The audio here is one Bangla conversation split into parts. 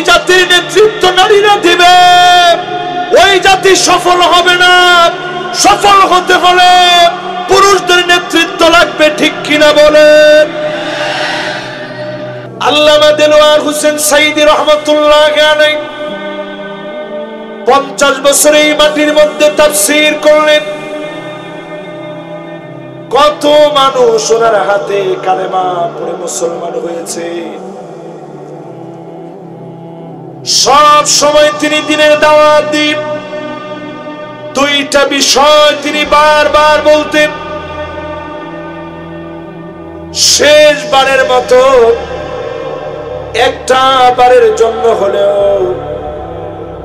জাতির নেতৃত্ব নারীরা দিবে, ওই জাতি সফল হবে না। সফল হতে হলে পুরুষদের নেতৃত্ব লাগবে, ঠিক কিনা বলেন? আল্লামা দেলোয়ার হোসেন সাইদি রহমাতুল্লাহ আলাইহি 50 বছর এই মাটির মধ্যে তাফসীর করলেন। কত মানুষ ওনার হাতে কালেমা পড়ে মুসলমান হয়েছে। সব সময় তিনি দিনের দাওয়াত দিন, দুইটা বিষয় তিনি বারবার বলতেন। শেষবারের মতো একটা বারের জন্য হলেও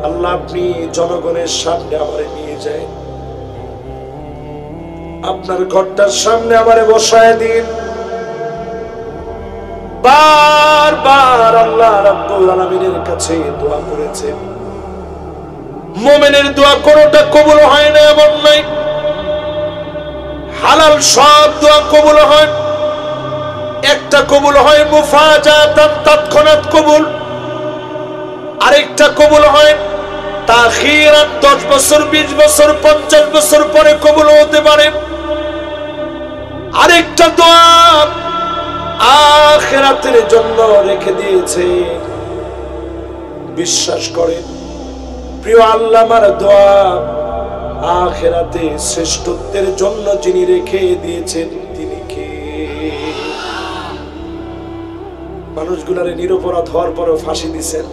আল্লাহ আপনি জনগণের সামনে আমারে নিয়ে যায়, আপনার ঘরটার সামনে আমারে বসায় দিন। বারবার আল্লাহ রাব্বুল আলামিনের কাছে দোয়া করেছেন। মুমিনের দোয়া কোনটা কবুল হয় না এমন নাই, হালাল সব দোয়া কবুল হয়। একটা কবুল হয় মুফাজাতান, তৎক্ষণাৎ কবুল। আরেকটা কবুল হয় তাখিরান, 10 বছর 20 বছর 50 বছর পরে কবুল হতে পারে। আরেকটা দোয়া আখিরাতের জন্য রেখে দিয়েছে। বিশ্বাস করেন প্রিয় আল্লামার দোয়া আখিরাতে শ্রেষ্ঠত্বের জন্য যিনি রেখে দিয়েছেন তিনি কে? মানুষগুলারে নিরপরাধ হওয়ার পরেও ফাঁসি দিছেন,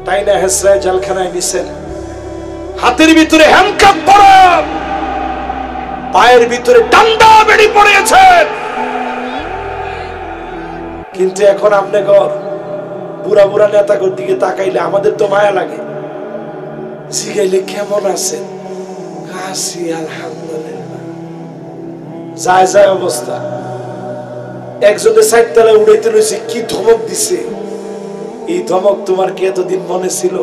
তাই না? হেসরায় জেলখানায় নিছেন, হাতের ভিতরে হ্যান্ডকাপ পরা, পায়ের ভিতরে ডান্ডা বেড়ি পড়েছেন। কিন্তু এখন আপনাদের বুড়া বুড়া নেতাদের দিকে তাকাইলে আমাদের তো মায়া লাগে। জিগাইলে কেমন আছেন? আছি আলহামদুলিল্লাহ। যায় যায় অবস্থা। একজনের সাইডতলায় উড়াইতে রয়েছে, কি ধমক দিছে! এই ধমক তোমার কি এতদিন মনে ছিল?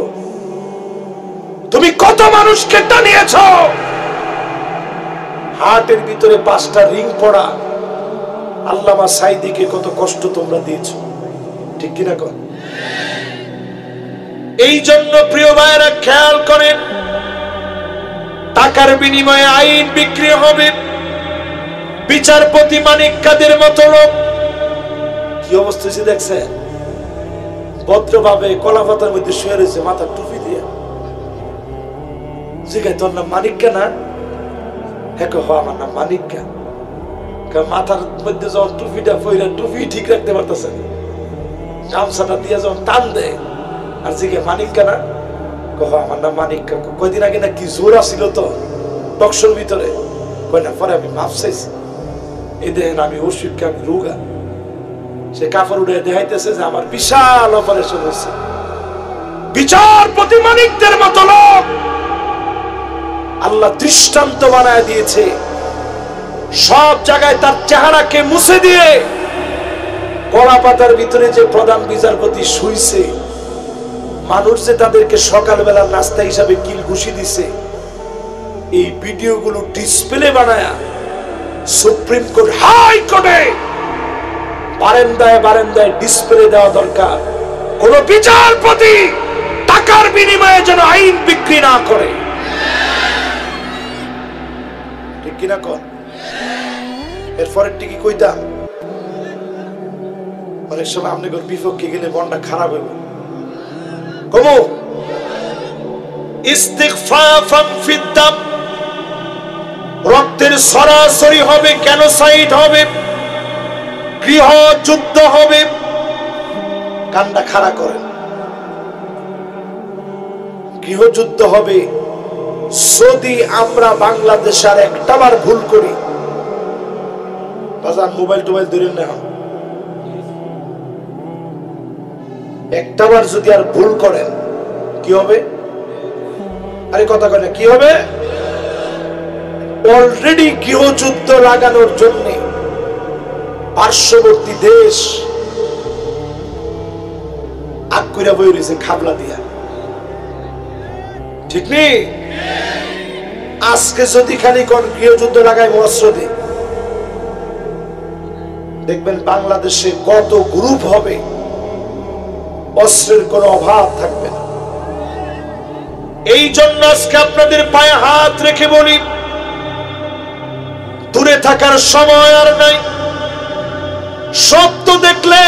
তুমি কত মানুষকে টানিয়েছ? হার্টের ভিতরে 5টা রিং পড়া আল্লামা সাইদিকে কত কষ্ট তোমরা দিয়েছ, ঠিক কিনা কর? এই জন্য প্রিয় ভাইরা খেয়াল করেন, টাকার বিনিময়ে আইন বিক্রি হবে। বিচারপতি মানিক কাদের মতো লোক কি অবস্থা হয়েছে দেখছেন? ভদ্রভাবে কলা পাতার মধ্যে শুয়ে রয়েছে, মাথা টুপি দিয়ে। জিজ্ঞাসা, তোর নাম মানিক্কা না? হ্যাঁ, আমার নাম মানিক্কা। মাথার মধ্যে যখন টুপিটা পইরা টুপি ঠিক রাখতে পারতেছে, গামছাটা দিয়ে যখন টান দেয় আর জিজ্ঞাসা, মানিক্কা না? আমার নাম মানিক্কা। কয়দিন আগে না কি জোর আসছিল তো টকশোর ভিতরে, কয় না, পরে আমি মাফ চাইছি। এই দেখেন আমি ওষুধকে আমি রোগা। সে কাপড় উঠে দেখাইতেছে যে আমার বিশাল অপারেশন হয়েছে। বিচারপতি মানিকদের মতো লোক আল্লাহ দৃষ্টান্ত বানায় দিয়েছে। সব জায়গায় তার চেহারাকে মুছে দিয়ে কলা পাতার ভিতরে যে প্রধান বিচারপতি শুইছে, মানুষ যে তাদেরকে সকালবেলা নাস্তা হিসাবে কিল ঘুষি দিছে, এই ভিডিওগুলো ডিসপ্লে বানায়া সুপ্রিম কোর্ট, হাই কোর্টে বারান্দায় বারান্দায় ডিসপ্লে দেওয়া দরকার। কোন বিচারপতি টাকার বিনিময়ে যেন আইন বিক্রি না করে, ঠিক কিনা কর? এরপরের টিকি কইতাম, অনেক সময় আপনি বিপক্ষে গেলে মনটা খারাপ হবে। কমু ইস্তিগফাফান ফিদ্দাম, রক্তের সরাসরি হবে, জেনোসাইড হবে, গৃহ যুদ্ধ হবে। কান্না খাড়া করেন, গৃহযুদ্ধ হবে। যদি আমরা বাংলাদেশ আর একটাবার ভুল করি, বাজার মোবাইল টোবাইল ধরে না, একটাবার যদি আর ভুল করেন কি হবে? আরে কথা কয় না, কি হবে? অলরেডি গৃহযুদ্ধ লাগানোর জন্য পার্শ্ববর্তী দেশ আকুইরা বই রয়েছে খাবলা দিয়া, ঠিক নেই? আজকে যদি খালি কোন গৃহযুদ্ধ লাগায় অস্ত্র দিয়ে, দেখবেন বাংলাদেশে কত গ্রুপ হবে, অস্ত্রের কোনো অভাব থাকবে না। এই জন্য আজকে আপনাদের পায়ে হাত রেখে বলি, দূরে থাকার সময় আর নাই। সত্য দেখলে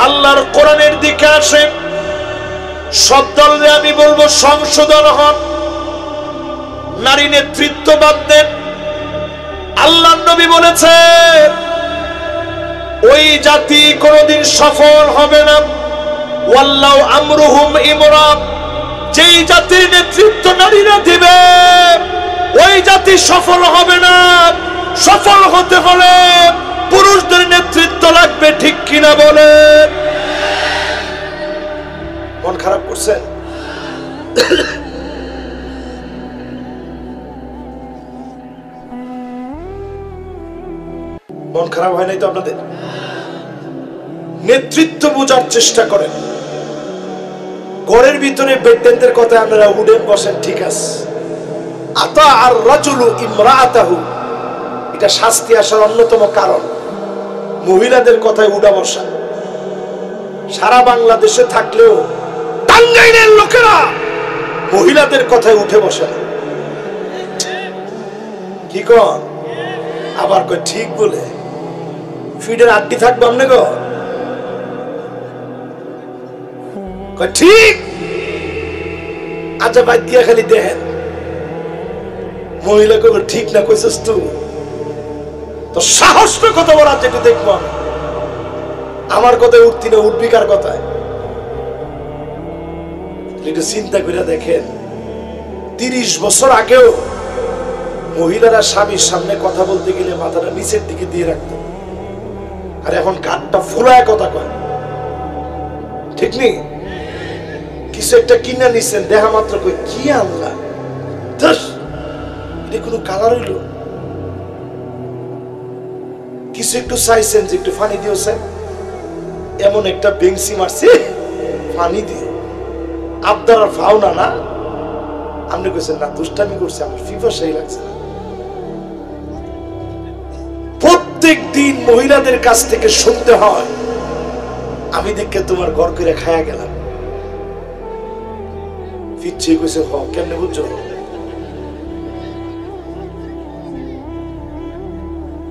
আল্লাহর কোরআনের দিকে আসেন। সব দলরে আমি বলবো সংশোধন হন, নারী নেতৃত্ব বাদ দেন। আল্লাহর নবী বলেছেন ওই জাতি কোনদিন সফল হবে না। ওয়াল্লাহু আমরুহুম ইমরা, যেই জাতির নেতৃত্ব নারীরা দিবে ওই জাতি সফল হবে না। সফল হতে হলে পুরুষদের নেতৃত্ব লাগবে, ঠিক কিনা বলেন? মন খারাপ করছেন? মন খারাপ হয় নাই তো আপনাদের? নেতৃত্ব বোঝার চেষ্টা করেন। ঘরের ভিতরে বেডেনদের কথা আপনারা উঠেন বসেন, ঠিক আছে। আতা আর রাজুলু ইমরাআতাহু, এটা শাস্তি আসার অন্যতম কারণ মহিলাদের কথায় উঠা বসা। সারা বাংলাদেশে থাকলেও টাঙ্গাইলের লোকেরা মহিলাদের কথায় উঠে বসে না। কি কর আবার কয় ঠিক বলে ফিডের আড্ডি থাকবো আমনে গো, কয় ঠিক। আচ্ছা বাদ দিয়া খালি দেখেন মহিলা কবে ঠিক না কইছস তুই, তো সাহস তো কত বড় আছে একটু দেখবো। আমার কথায় উঠতি না, উঠবি কার কথায়? একটু চিন্তা করে দেখেন, 30 বছর আগেও মহিলারা স্বামীর সামনে কথা বলতে গেলে মাথাটা নিচের দিকে দিয়ে রাখতো, আর এখন কাঠটা ফুলায় কথা কয়, ঠিক নেই? কিছু একটা কিনা নিছেন, দেখা মাত্র কই কি আনলা, এটা কোনো কালার হইল? কিছু একটু চাইছেন যে একটু পানি দিয়েছেন, এমন একটা বেংসি মারছে পানি দিয়ে আপনার আর ভাও না না, আপনি কইছেন না দুষ্টামি করছে, আমার পিপাসাই লাগছে না। প্রত্যেক দিন মহিলাদের কাছ থেকে শুনতে হয় আমি দেখে তোমার ঘর করে খায়া গেলাম। ফিরছে কইছে হ, কেমনে বুঝছো?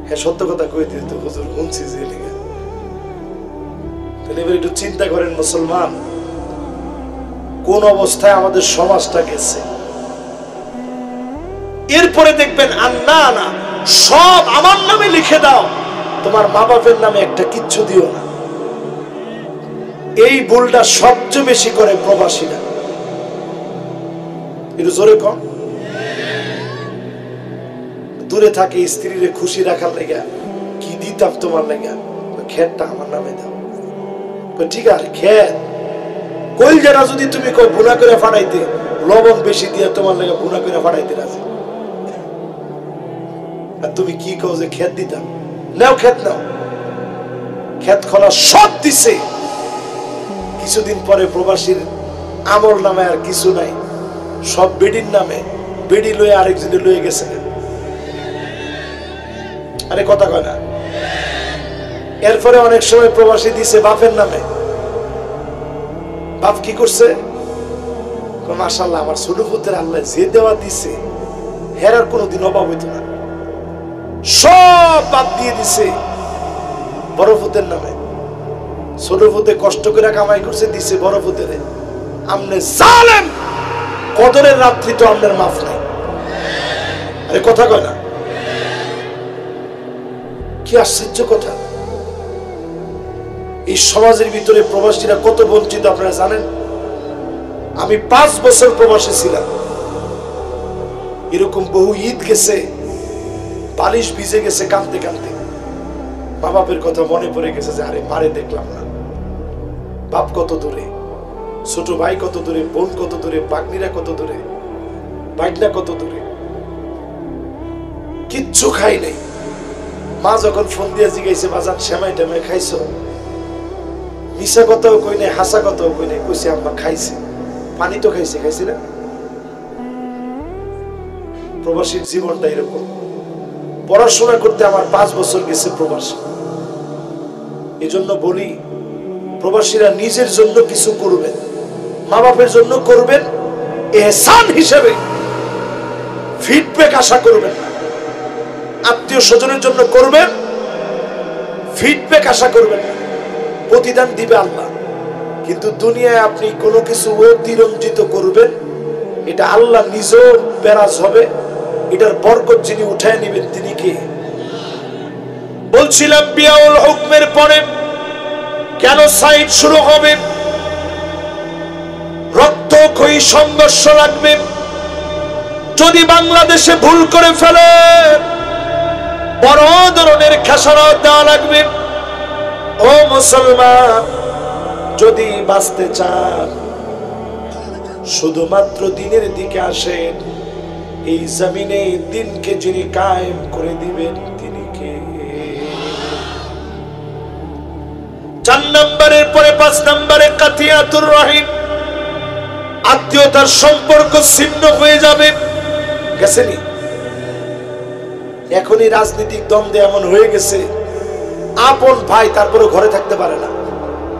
হ্যাঁ সত্য কথা কই দিত হুজুর, শুনছি যে লিখে। তাহলে এবার একটু চিন্তা করেন মুসলমান, কোন অবস্থায় আমাদের সমাজটা গেছে। এরপরে দেখবেন না না সব আমার নামে লিখে দাও, তোমার মা বাপের নামে একটা কিচ্ছু দিও না। এই ভুলটা সবচেয়ে বেশি করে প্রবাসীরা। একটু জোরে কম। দূরে থাকে স্ত্রীরে খুশি রাখার লেগা কি দিতাম তোমার লেগা, খেতটা আমার নামে দাও। ঠিক আছে খেত কইল যারা যদি তুমি কো বুনা করে ফাটাইতে, লবণ বেশি দিয়ে তোমার লেগা বুনা করে ফাটাইতে রাজি। আর তুমি কি কও যে খেত দিতাম, নাও খেত নাও। খেত খোলা সব দিছে, কিছুদিন পরে প্রবাসীর আমল নামে আর কিছু নাই, সব বেডির নামে। বেডি লয়ে আরেকজনে লয়ে গেছে। আরে কথা কয় না। এরপরে অনেক সময় প্রবাসী দিছে বাপের নামে। বাপ কি করছে? মাশাআল্লাহ আমার ছোট পুত্রের আল্লাহ যে দেওয়া দিছে হেরার কোনোদিন অভাব হইতো না, সব বাপ দিয়ে দিছে বড় পুত্রের নামে। ছোট পুত্রে কষ্ট করে কামাই করছে, দিছে বড় পুত্রে। আমনে জালেম, কদরের রাত্রি তো আপনার মাফ নাই। আরে কথা কয় না। কি আশ্চর্য কথা। এই সমাজের ভিতরে প্রবাসীরা কত বঞ্চিত আপনারা জানেন? আমি 5 বছর প্রবাসী ছিলাম, এরকম বহু ঈদ গেছে, বালিশ ভিজে গেছে কাঁদতে কাঁদতে। মা বাপের কথা মনে পড়ে গেছে যে আরে মারে দেখলাম না, বাপ কত দূরে, ছোট ভাই কত দূরে, বোন কত দূরে, বাগনিরা কত দূরে, বাইকনা কত দূরে, কিচ্ছু খাই নাই। মা যখন ফোন দিয়ে জিগাইছে বাজান সেমাই টেমাই খাইছো, মিশা কথাও কই নাই, হাসা কথাও কই নাই, কইছে আম্মা খাইছে। পানি তো খাইছে, খাইছে না? প্রবাসীর জীবনটা এরকম। পড়াশোনা করতে আমার 5 বছর গেছে প্রবাসী। এজন্য বলি প্রবাসীরা নিজের জন্য কিছু করবেন, মা বাপের জন্য করবেন, এহসান হিসেবে ফিডব্যাক আশা করবেন না। আত্মীয় স্বজনের জন্য করবেন, ফিডব্যাক আশা করবেন না। প্রতিদান দিবে আল্লাহ, কিন্তু দুনিয়ায় আপনি কোনো কিছু অতিরঞ্জিত করবেন, এটা আল্লাহ নিজেও বেরাজ হবে, এটার বরকত যিনি উঠায় নেবেন তিনি কে? বলছিলাম বিয়াউল হুকমের পরে কেন সাইড শুরু হবে? রক্তক্ষয়ী সংঘর্ষ লাগবে। যদি বাংলাদেশে ভুল করে ফেলে বড় ধরনের খেসারত দেওয়া লাগবে। ও মুসলমান, যদি বাঁচতে চান শুধুমাত্র দিনের দিকে আসেন। এই জমিনে দিনকে যিনি কায়েম করে দিবেন তিনি কে? 4 নম্বরের পরে 5 নম্বরে কাতিয়াতুর রহিম, আত্মীয়তার সম্পর্ক ছিন্ন হয়ে যাবে। গেছেনি? এখনই রাজনৈতিক দ্বন্দ্বে এমন হয়ে গেছে, আপন ভাই তারপরে ঘরে থাকতে পারে না,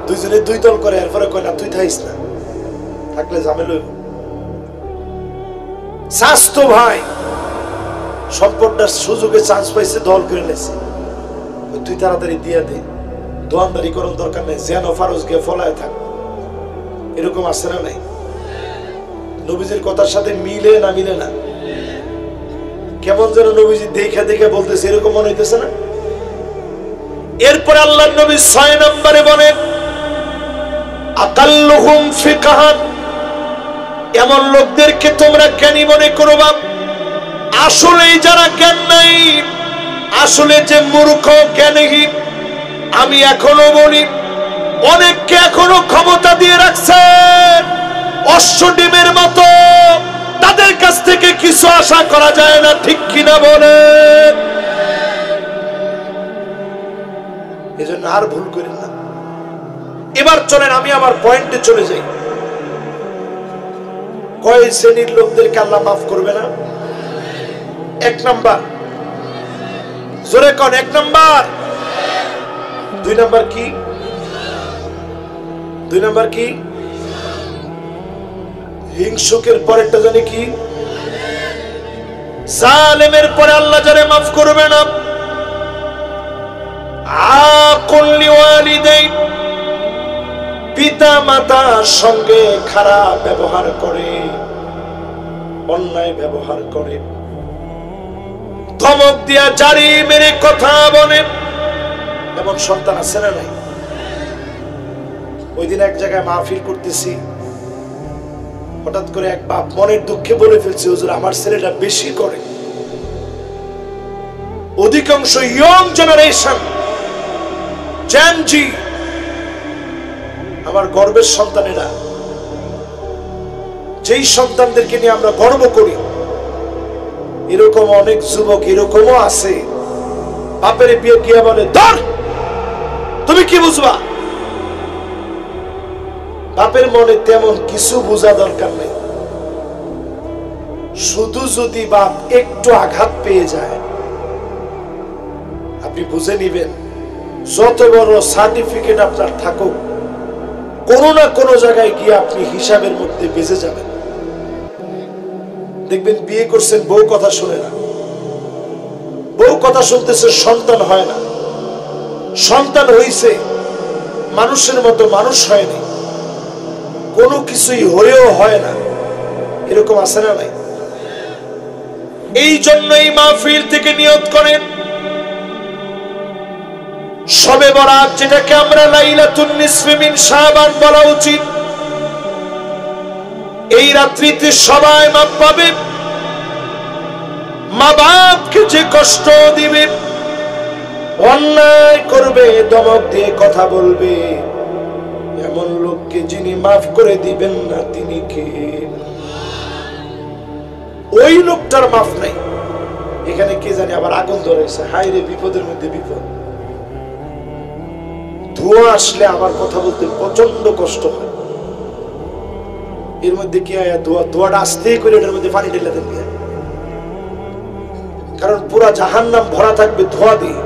দুইজনে দুই দল করে, এরপরে কয় না তুই থাইস না, থাকলে ঝামেলা হইব। স্বাস্থ্য ভাই সম্পদটার সুযোগে চান্স পাইছে, দল করে নেছে, তুই তাড়াতাড়ি দিয়ে দে, দোয়ানদারি করার দরকার নেই, যেন ফারজ গিয়ে ফলায় থাক। এরকম আছে না নাই? নবীজির কথার সাথে মিলে না মিলে না? কেমন যেন নবীজি দেখে দেখে বলতেছে, এরকম মনে হইতেছে না? এরপরে আল্লাহর নবী 6 নম্বরে বলেন আকাল্লুহুম ফিকহান, এমন লোকদেরকে তোমরা জ্ঞানী মনে করবা, আসলে যারা জ্ঞান নাই, আসলে যে মূর্খ জ্ঞানহীন। আমি এখনো বলি, অনেককে এখনো ক্ষমতা দিয়ে রাখছেন অশ্ব ডিমের মতো, তাদের কাছ থেকে কিছু আশা করা যায় না, ঠিক কিনা বলেন? এজন্য আর ভুল করেন না। এবার চলেন আমি আমার পয়েন্টে চলে যাই। কয় শ্রেণীর লোকদেরকে আল্লাহ মাফ করবে না? 1 নাম্বার, জোরে কোন 1 নাম্বার। 2 নাম্বার কি? 2 নাম্বার কি? হিংসুকের পরেরটা জানি কি? জালেমের পরে আল্লাহ যারে মাফ করবে না। আকুল লিওয়ালিদাইন, পিতা মাতার সঙ্গে খারাপ ব্যবহার করে, অন্যায় ব্যবহার করে, ধমক দিয়া জারি মেরে কথা বলে, এমন সন্তান আছে না নাই? ওই দিন এক জায়গায় মাহফিল করতেছি, হঠাৎ করে এক বাপ মনের দুঃখে বলে ফেলছে, হুজুর আমার ছেলেটা বেশি করে। অধিকাংশ ইয়ং জেনারেশন, জেনজি, আমার গর্বের সন্তানেরা, যেই সন্তানদেরকে নিয়ে আমরা গর্ব করি, এরকম অনেক যুবক এরকমও আছে, বাপের বিয়ে গিয়ে বলে ধর, তুমি কি বুঝবা? বাপের মনে তেমন কিছু বোঝা দরকার নেই, শুধু যদি বাপ একটু আঘাত পেয়ে যায় আপনি বুঝে নিবেন, যত বড় সার্টিফিকেট আপনার থাকুক, কোনো না কোনো জায়গায় গিয়ে আপনি হিসাবের মধ্যে বেঁচে যাবেন। দেখবেন বিয়ে করছেন, বউ কথা শুনে না, বউ কথা শুনতেছে, সন্তান হয় না, সন্তান হইছে মানুষের মতো মানুষ হয়নি, কোনো কিছুই হয়েও হয় না, এরকম আছে না নাই? এই জন্যই মাহফিল থেকে নিয়ত করেন, শবে বরাত যেটাকে আমরা লাইলাতুন নিসফি মিন শাবান বলা উচিত, এই রাত্রিতে সবাই মাপ পাবে। মা বাপকে যে কষ্ট দিবে, অন্যায় করবে, দমক দিয়ে কথা বলবে, এমন লোককে যিনি মাফ করে দিবেন না তিনি কে? ওই লোকটার মাফ নাই। এখানে কে জানি আবার আগুন ধরেছে, হায় রে, বিপদের মধ্যে বিপদ। ধোঁয়া আসলে আমার কথা বলতে প্রচন্ড কষ্ট হয়। এর মধ্যে কি হয়, ধোঁয়াটা আসতেই করে এটার মধ্যে পানি ঢেলে দেন, কারণ পুরা জাহান্নাম ভরা থাকবে ধোঁয়া দিয়ে।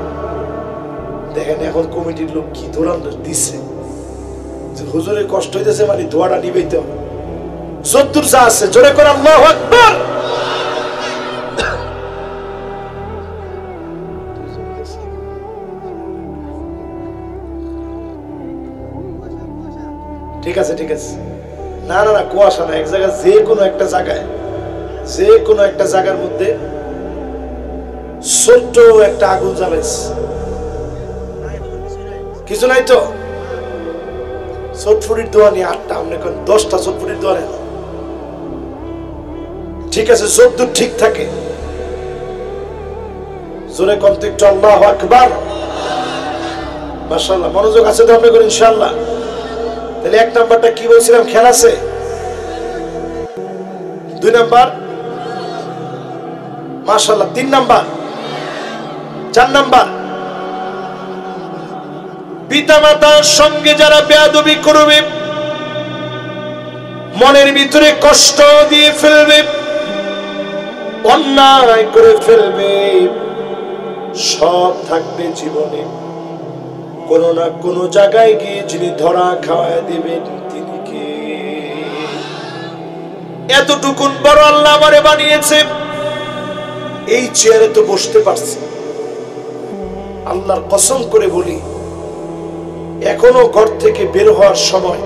দেখেন এখন কমিটির লোক কি ধোলান দিচ্ছে, হুজুরের কষ্ট হইতেছে মানে দোয়াটা নিবেইতে হবে যদ্দূর যা আছে জোরে করে আল্লাহু আকবার। ঠিক আছে ঠিক আছে, না না না কুয়াশা না, এক জায়গায় যে কোনো একটা জায়গার মধ্যে ছোট্ট একটা আগুন জ্বালাইছে, কিছু নাই তো। চটফুটির দোয়া নিয়ে 8টা, আপনি 10টা চটফুটির দোয়া নেন, ঠিক আছে যদ্দূর ঠিক থাকে জোরে কম তো একটু আল্লাহু আকবার। মাশাআল্লাহ, মনোযোগ আছে তো আপনাদের ইনশাআল্লাহ। তাহলে 1 নাম্বারটা কি বলছিলাম, খেয়াল আছে? 2 নাম্বার মাশাআল্লাহ, 3 নাম্বার, 4 নাম্বার পিতামাতার সঙ্গে যারা বেয়াদবি করবে, মনের ভিতরে কষ্ট দিয়ে ফেলবে, অন্যায় করে ফেলবে, সব থাকবে জীবনে। কোন না কোন জায়গায় গিয়ে যিনি ধরা খাওয়ায় দিবেন তিনি কে? এতটুকুন বড় আল্লাহ আমারে বানিয়েছে, এই চেয়ারে তো বসতে পারছি। আল্লাহর কসম করে বলি, এখনো ঘর থেকে বের হওয়ার সময়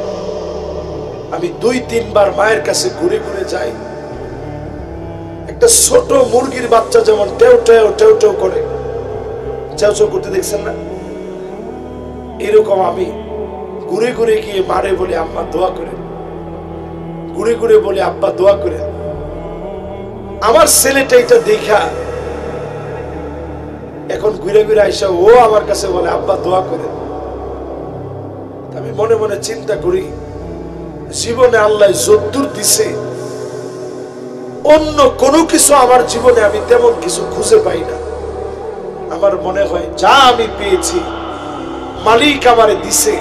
আমি 2-3 বার মায়ের কাছে ঘুরে ঘুরে যাই। একটা ছোট মুরগির বাচ্চা যেমন টেউ টেউ টেউ টেউ করে, চেউ চেউ করতে দেখছেন না, এরকম আমি ঘুরে ঘুরে গিয়ে মারে বলে আম্মা দোয়া করে, ঘুরে ঘুরে বলে আব্বা দোয়া করে। আমার ছেলেটা এটা দেখা এখন ঘুরে ঘুরে আইসা ও আমার কাছে বলে আব্বা দোয়া করে। আমি মনে মনে চিন্তা করি, জীবনে আল্লাহ যদ্দূর দিছে, অন্য কোনো কিছু আমার জীবনে আমি তেমন কিছু খুঁজে পাই না। আমার মনে হয় যা আমি পেয়েছি মালিক আমারে দিছে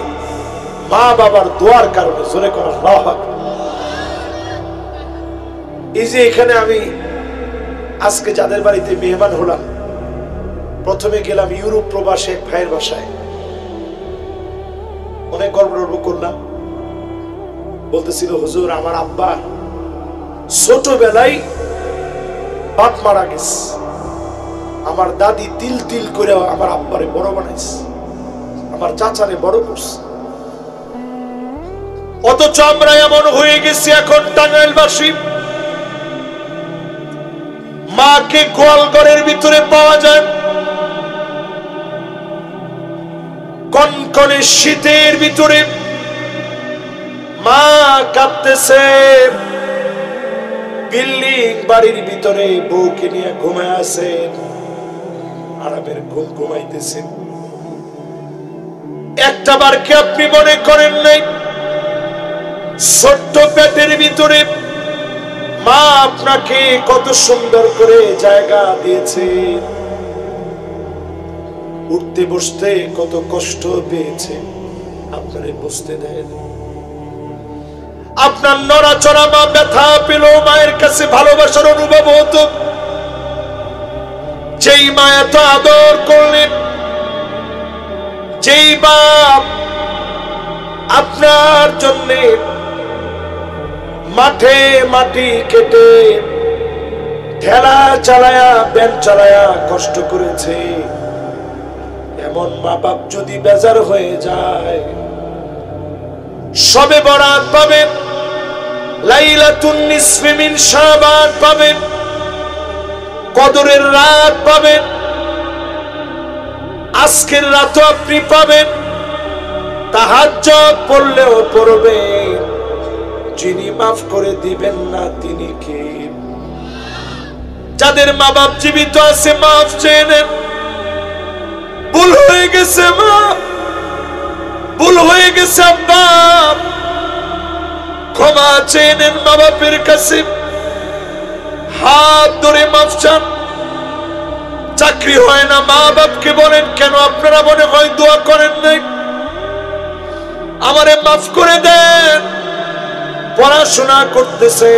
মা বাবার দোয়ার কারণে। জোরে করা আল্লাহু আকবার। এই যে এখানে আমি আজকে যাদের বাড়িতে মেহমান হলাম, প্রথমে গেলাম ইউরোপ প্রবাসী এক ভাইয়ের বাসায়, অনেক গর্ব করলাম। বলতেছিল হুজুর আমার আব্বা ছোটবেলায় বাপ মারা গেছে, আমার দাদি তিল তিল করে আমার আব্বারে বড় বানাইছে, আমার চাচারে বড় করছে। অথচ আমরা এমন হয়ে গেছি এখন টাঙ্গাইলবাসী, মাকে গোয়াল ঘরের ভিতরে পাওয়া যায়, কনকনে শীতের ভিতরে মা কাঁদতেছে, বিল্ডিং বাড়ির ভিতরে বউকে নিয়ে ঘুমায় আছে, আরামের ঘুম ঘুমাইতেছে। একটা বার কি আপনি মনে করেন নাই ছোট্ট পেটের ভিতরে মা আপনাকে কত সুন্দর করে জায়গা দিয়েছে, উঠতে বসতে কত কষ্ট পেয়েছে আপনারে বসতে দেয়। আপনার নড়াচড়া মা ব্যথা পেল, মায়ের কাছে ভালোবাসার অনুভব হতো। যেই মা এত আদর করলেন, যেই বাপ আপনার জন্য মাঠে মাটি কেটে ঠেলা চালায়া ব্যান চালায়া কষ্ট করেছে, এমন মা বাপ যদি বেজার হয়ে যায়, শবে বরাত পাবেন, লাইলাতুন নিসফি মিন শাবান পাবেন, কদরের রাত পাবেন, আজকের রাতও আপনি পাবেন, তাহাজ্জুদ পড়লেও পড়বেন, যিনি মাফ করে দিবেন না তিনি কে? যাদের মা বাপ জীবিত আছে মাফ চেয়ে নেন, ভুল হয়ে গেছে মা, ভুল হয়ে গেছে আব্বা, ক্ষমা চেয়ে নেন মা বাপের কাছে, হাত ধরে মাফ চান। চাকরি হয় না, মা বাপকে বলেন কেন আপনারা মনে হয় দোয়া করেন নাই, আমারে মাফ করে দেন। পড়াশোনা করতেছে,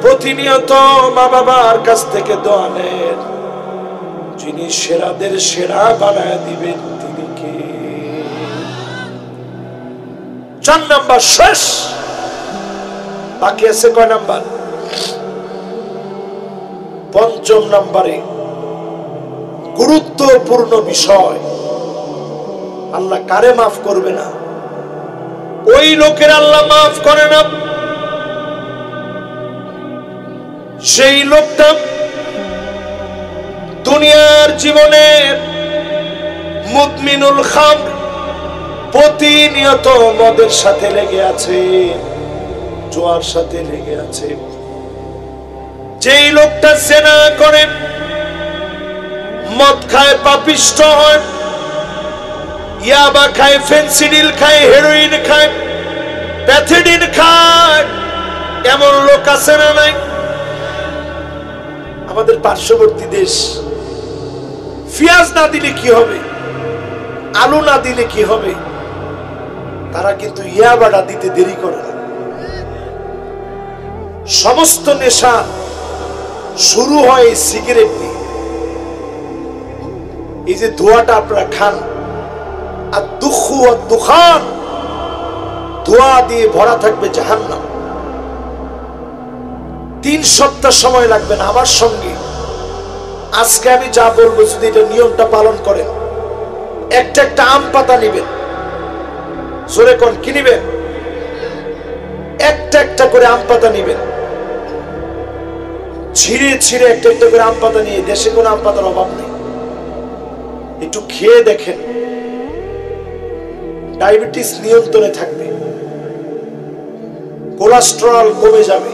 প্রতিনিয়ত মা বাবার কাছ থেকে দোয়া নেন, যিনি সেরাদের সেরা বানায় দিবেন তিনি কে? 4 নাম্বার শেষ। বাকি আছে কয় নাম্বার? 5ম নাম্বারে গুরুত্বপূর্ণ বিষয়, আল্লাহ কারে মাফ করবে না? ওই লোকের আল্লাহ মাফ করে না সেই লোকটা দুনিয়ার জীবনে মুদমিনুল খামর, প্রতিনিয়ত মদের সাথে লেগে আছে, জোয়ার সাথে লেগে আছে। যেই লোকটা জেনা করে, মদ খায়, পাপিষ্ঠ হয়, ইয়াবা খায়, ফেন্সিডিল খায়, হেরোইন খায়, প্যাথিডিন খায়, এমন লোক আছে না নাই? আমাদের পার্শ্ববর্তী দেশ, পেঁয়াজ না দিলে কি হবে, আলু না দিলে কি হবে, তারা কিন্তু ইয়াবাটা দিতে দেরি করে না। সমস্ত নেশা শুরু হয় সিগারেট দিয়ে। এই যে ধোঁয়াটা আপনারা খান, আর দুঃখু আর দুখান, ধোঁয়া দিয়ে ভরা থাকবে জাহান্নাম। 3 সপ্তাহ সময় লাগবে না আমার সঙ্গে। আজকে আমি যা বলবো, যদি এটা নিয়মটা পালন করেন, একটা একটা আম পাতা নিবেন, জোরে কোন কি নিবেন? একটা একটা করে আম পাতা নিবেন, ছিঁড়ে ছিঁড়ে একটা একটা করে আম পাতা নিয়ে, দেশে কোনো আম পাতার অভাব নেই, একটু খেয়ে দেখেন, ডায়াবেটিস নিয়ন্ত্রণে থাকবে, কোলেস্টেরল কমে যাবে,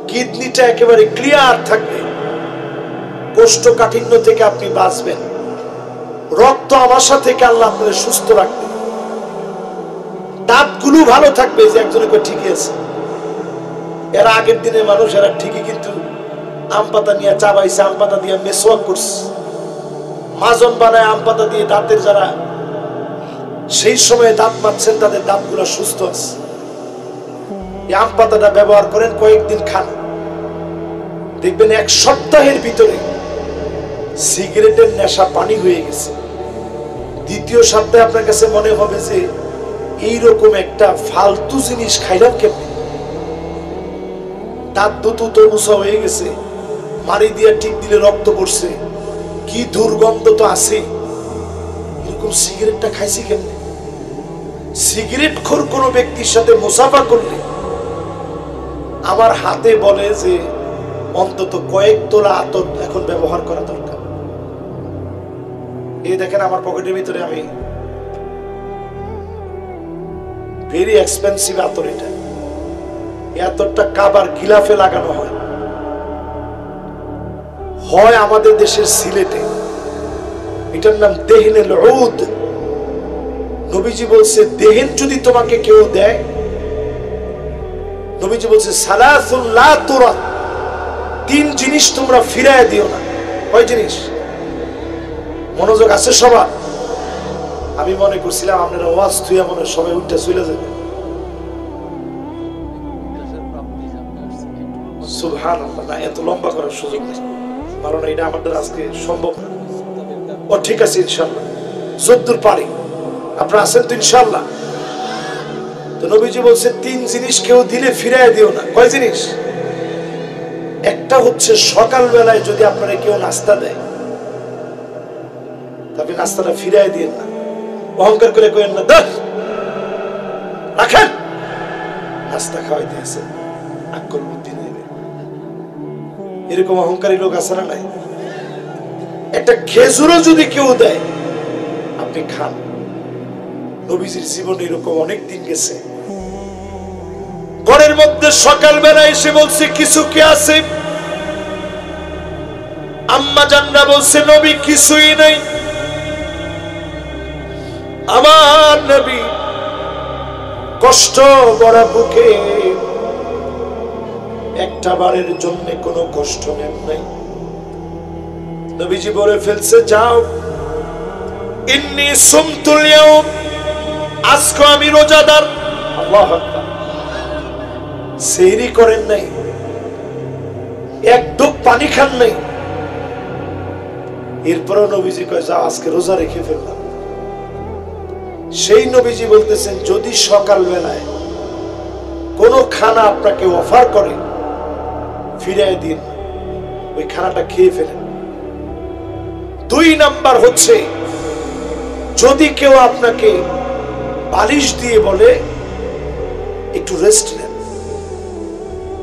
কিডনিটা একেবারে ক্লিয়ার থাকবে, কোষ্ঠকাঠিন্য থেকে আপনি বাঁচবেন, রক্ত আমাশা থেকে আল্লাহ আপনাদের সুস্থ রাখবে, দাঁতগুলো ভালো থাকবে, যে একজনের ঠিকই আছে। এরা আগের দিনের মানুষ, এরা ঠিকই কিন্তু আম পাতা নিয়ে চাবাইছে, আম পাতা দিয়ে মেসওয়াক করছে, মাজন বানায় আম পাতা দিয়ে দাঁতের, যারা সেই সময় দাঁত মারছেন তাদের দাঁতগুলো সুস্থ আছে। এই আম পাতাটা ব্যবহার করেন, কয়েকদিন খান, দেখবেন 1 সপ্তাহের ভিতরে সিগারেটের নেশা পানি হয়ে গেছে। 2য় সপ্তাহে আপনার কাছে মনে হবে যে এইরকম একটা ফালতু জিনিস খাইলাম কেমন, দাঁত দুটো তো মুছা হয়ে গেছে, মারি দিয়ে টিপ দিলে রক্ত পড়ছে, কি দুর্গন্ধ তো আছে, এরকম সিগারেটটা খাইছি কেমনে? সিগারেট খোর কোন ব্যক্তির সাথে মুসাফা করলে আমার হাতে বলে যে অন্তত কয়েক তোলা আতর এখন ব্যবহার করা দরকার। এই দেখেন আমার পকেটের ভিতরে আমি ভেরি এক্সপেন্সিভ আতর, এটা এই আতরটা কাবার গিলাফে লাগানো হয়, হয় আমাদের দেশের সিলেটে, এটার নাম দেহিনুল উদ। নবীজি বলছে দেহেন যদি তোমাকে কেউ দেয়, নবীজি বলছে সালাসুন লা তুরাদ, 3 জিনিস তোমরা ফিরায় দিও না। কয় জিনিস? মনোযোগ আছে সবার? আমি মনে করছিলাম আপনারা ওয়াজ থুইয়া মনে সবাই উঠে চলে যাবে। সুবহানাল্লাহ, না এত লম্বা করার সুযোগ নেই, কারণ এটা আমাদের আজকে সম্ভব না। ও ঠিক আছে, ইনশাআল্লাহ যতদূর পারি। আপনারা আছেন তো ইনশাআল্লাহ? তো নবীজি বলছে 3 জিনিস কেউ দিলে ফিরায় দিও না। কয় জিনিস? একটা হচ্ছে সকাল বেলায় যদি আপনারা কেউ নাস্তা দেয়, তবে নাস্তাটা ফিরায় দিয়েন না, অহংকার করে কইেন না দশ রাখেন, নাস্তা খাওয়াই দিয়েছে, আকল বুদ্ধি নেবে, এরকম অহংকারী লোক আছে না নাই? একটা খেজুরও যদি কেউ দেয় আপনি খান। নবীজির জীবনে এরকম অনেক দিন গেছে, ঘরের মধ্যে সকালবেলা এসে বলছে কিছু কি আছে? আম্মা জানরা বলছে নবী কিছুই নাই। আমার নবী কষ্ট বড় বুকে একটা বারের জন্য কোনো কষ্ট নেন নাই। নবীজি বলে ফেলছে যাও, ইন্নী সুমতুল ইয়াউম, আজকে আমি রোজাদার। আল্লাহু আকবার। সেহরি করেন নাই, এক ঢোক পানি খান নাই, এরপরও নবীজি কয় যাও আজকে রোজা রেখে ফেললাম। সেই নবীজি বলতেছেন, যদি সকাল বেলায় কোনো খানা আপনাকে অফার করে, ফিরিয়ে দিন, ওই খানাটা খেয়ে ফেলেন। 2 নাম্বার হচ্ছে, যদি কেউ আপনাকে বালিশ দিয়ে বলে একটু রেস্ট নেন,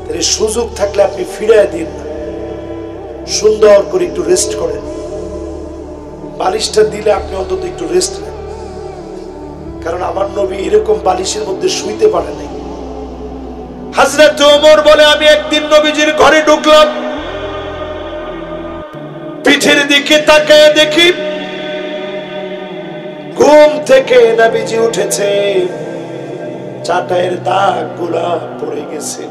তাহলে সুযোগ থাকলে আপনি ফিরিয়ে দিন না, সুন্দর করে একটু রেস্ট করেন। বালিশটা দিলে আপনি অন্তত একটু রেস্ট নেন, কারণ আমার নবী এরকম বালিশের মধ্যে শুইতে পারে নাই। হযরত ওমর বলে, আমি একদিন নবীজির ঘরে ঢুকলাম, পিঠের দিকে তাকায় দেখি ঘুম থেকে নবীজি উঠেছে, চাটাইয়ের দাগগুলা পড়ে গেছে।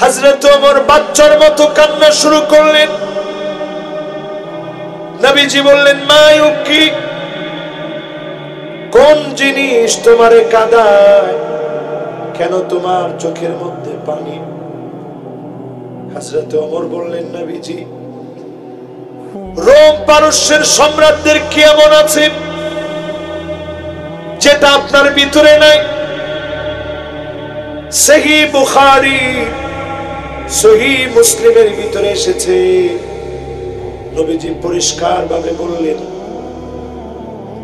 হযরত ওমর বাচ্চার মতো কান্না শুরু করলেন। নবীজি বললেন, মা ইউকি, কোন জিনিস তোমারে কাঁদায়, কেন তোমার চোখের মধ্যে পানি? হযরত ওমর বললেন, নবীজি, রোম পারস্যের সম্রাটদের কি এমন আছে যেটা আপনার ভিতরে নাই? সহিহ বুখারী, সহিহ মুসলিমের ভিতরে এসেছে, নবীজি পরিষ্কার ভাবে বললেন,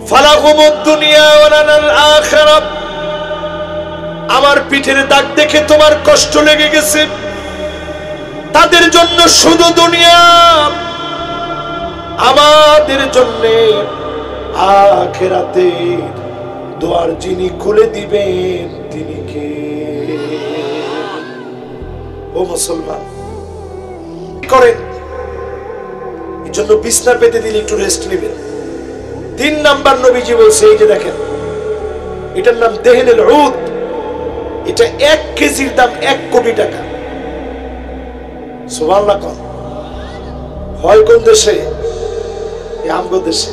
ফালাহুমুদ দুনিয়া ওয়া লানাল আখিরাহ, আমার পিঠের দাগ দেখে তোমার কষ্ট লেগে গেছে, তাদের জন্য শুধু দুনিয়া, আমাদের জন্য আখিরাতের দুয়ার যিনি খুলে দিবেন তিনি কে? ও মুসলমান, করেন এই জন্য বিছনা পেতে দিলে একটু রেস্ট নেবেন। 3 নাম্বার নবীজি বলছে, এই যে দেখেন, এটার নাম দেহনুল উদ, এটা 1 কেজির দাম 1 কোটি টাকা। সুবহানাল্লাহ। হয় কোন দেশে? আমগো দেশে।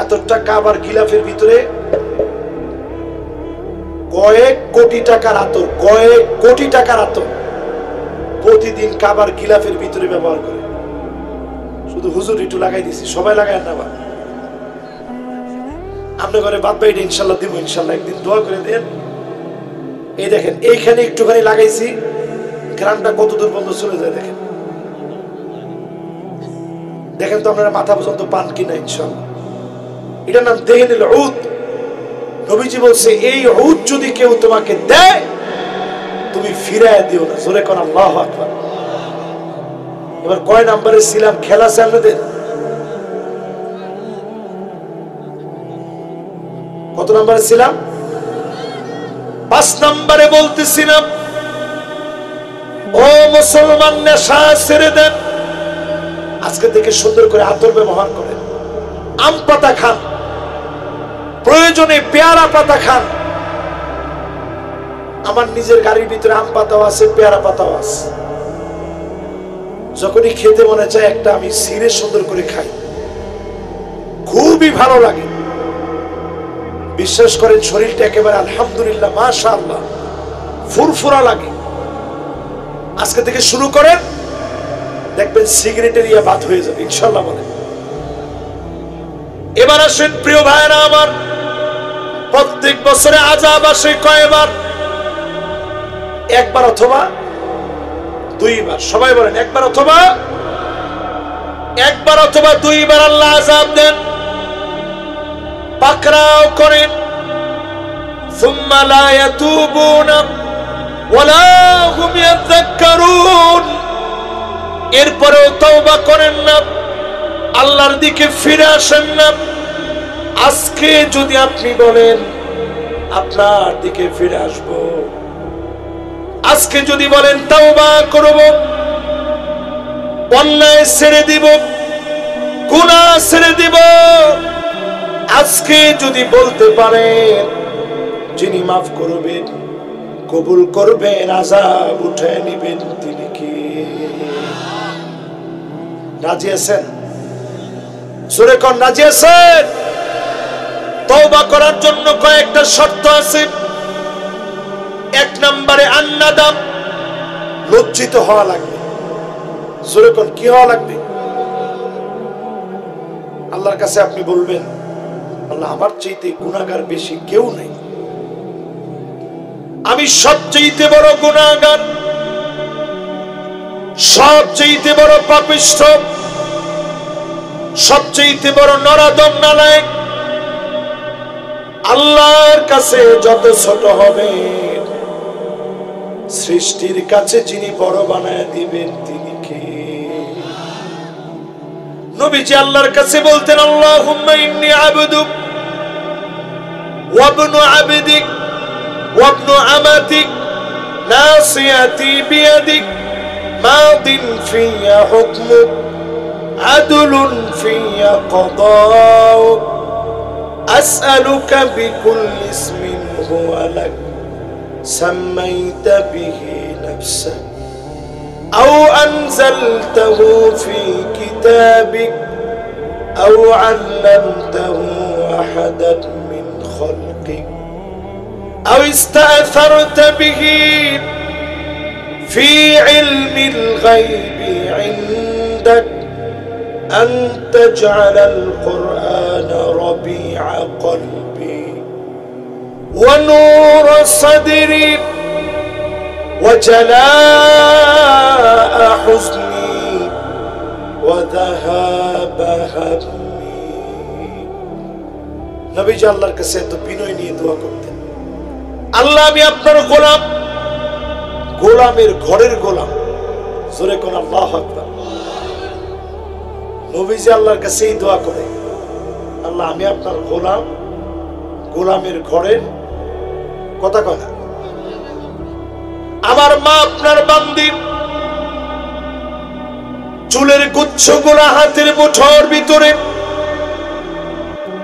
এতটা কাবার গিলাফের ভিতরে কয়েক কোটি টাকার আতর, কয়েক কোটি টাকার আতর প্রতিদিন কাবার গিলাফের ভিতরে ব্যবহার করে। শুধু হুজুর একটু লাগাই দিছি, সবাই লাগায় না। আপনার ঘরে বাদ বাইটা ইনশাল্লাহ দিব, ইনশাল্লাহ একদিন দোয়া করে দেন। এই দেখেন, এইখানে একটুখানি লাগাইছি, গ্রামটা কত দূর পর্যন্ত চলে যায় দেখেন। দেখেন তো আপনারা মাথা পর্যন্ত পান কিনা, ইনশাল্লাহ। এটার নাম দেহনুল উদ। নবীজি বলছে, এই উদ যদি কেউ তোমাকে দেয়, তুমি ফিরায় দিও না। জোরে কোন আল্লাহু আকবার। এবার কয় নাম্বারে ছিলাম? খেলা আছে আপনাদের? কত নাম্বারে ছিলাম? 5 নাম্বারে বলতেছিলাম, ও মুসলমান, নেশা ছেড়ে দেন। আজকে থেকে সুন্দর করে আতর ব্যবহার করেন। আম পাতা খান, প্রয়োজনে পেয়ারা পাতা খান। আমার নিজের গাড়ির ভিতরে আম পাতাও আছে, পেয়ারা পাতাও আছে। যখনই খেতে মনে চায় একটা আমি ছিঁড়ে সুন্দর করে খাই, খুবই ভালো লাগে। বিশ্বাস করেন, শরীরটা একেবারে আলহামদুলিল্লাহ, মাশাআল্লাহ, ফুরফুরা লাগে। আজকে থেকে শুরু করেন, দেখবেন সিগারেটের ইয়া বাদ হয়ে যাবে ইনশাআল্লাহ। বলেন। এবার আসেন প্রিয় ভাইরা আমার, প্রত্যেক বছরে আযাব আসে কয়বার? 1 বার অথবা 2 বার। সবাই বলেন, 1 বার অথবা 2 বার আল্লাহ আযাব দেন, পাকড়াও করেন। সুম্মা লা ইয়াতুবুনা ওয়ালা হুম ইয়াযাক্কারুন, এরপরেও তওবা করেন না, আল্লাহর দিকে ফিরে আসেন না। আজকে যদি আপনি বলেন আপনার দিকে ফিরে আসবো, আজকে যদি বলেন তওবা করব, অন্যায় ছেড়ে দিব, গুনাহ ছেড়ে দিব, আজকে যদি বলতে পারেন, যিনি মাফ করবেন, কবুল করবেন, আযাব উঠে নেবেন, তিনি কি? রাজি আছেন? সূরা কোন রাজি আছেন? তওবা করার জন্য কয়েকটা শর্ত আছে। 1 নম্বরে আন্নাদাম, লজ্জিত হওয়া লাগবে। সূরা কোন কি হওয়া লাগবে? আল্লাহর কাছে আপনি বলবেন, আল্লাহ আমার চাইতে গুনাহগার বেশি কেউ নেই, আমি সবচেয়ে বড় গুনাহগার, সবচেয়ে বড় পাপিষ্ঠ, সবচেয়ে বড় নরাধম নালায়েক। আল্লাহর কাছে যত ছোট হবে, সৃষ্টির কাছে যিনি বড় বানায় দিবেন তিনি কে? নবীজি আল্লাহর কাছে বলতেন, আল্লাহুম্মা ইন্নী আবদুক ওয়া ইবনু আবদিক ওয়া ইবনু আমাতিক নাসিয়াতি বিয়াদিক মাদিন ফিয়া হুকমুক আদলুন ফিয়া কদাউক আসআলুকা বিকুল্লি ইসমিন হুয়া লাক سميت به نفسك أو أنزلته في كتابك أو علمته أحدا من خلقك أو استأثرت به في علم الغيب عندك أن تجعل القرآن ربيع قلبي ونور صدري وجلاء حزني وذهاب همي। নবীজি আল্লাহর কাছে এত বিনয় নিয়ে দোয়া করতেন, আল্লাহ আমি আপনার গোলাম, গোলামের ঘরের গোলাম। জোরে কোন আল্লাহু আকবার। নবীজি আল্লাহর কাছে এই দোয়া করে, আল্লাহ আমি আপনার গোলাম, গোলামের ঘরের কথা কয় না। আমার মা আপনার বান্দি, চুলের গুচ্ছগুলো হাতের মুঠোর ভিতরে।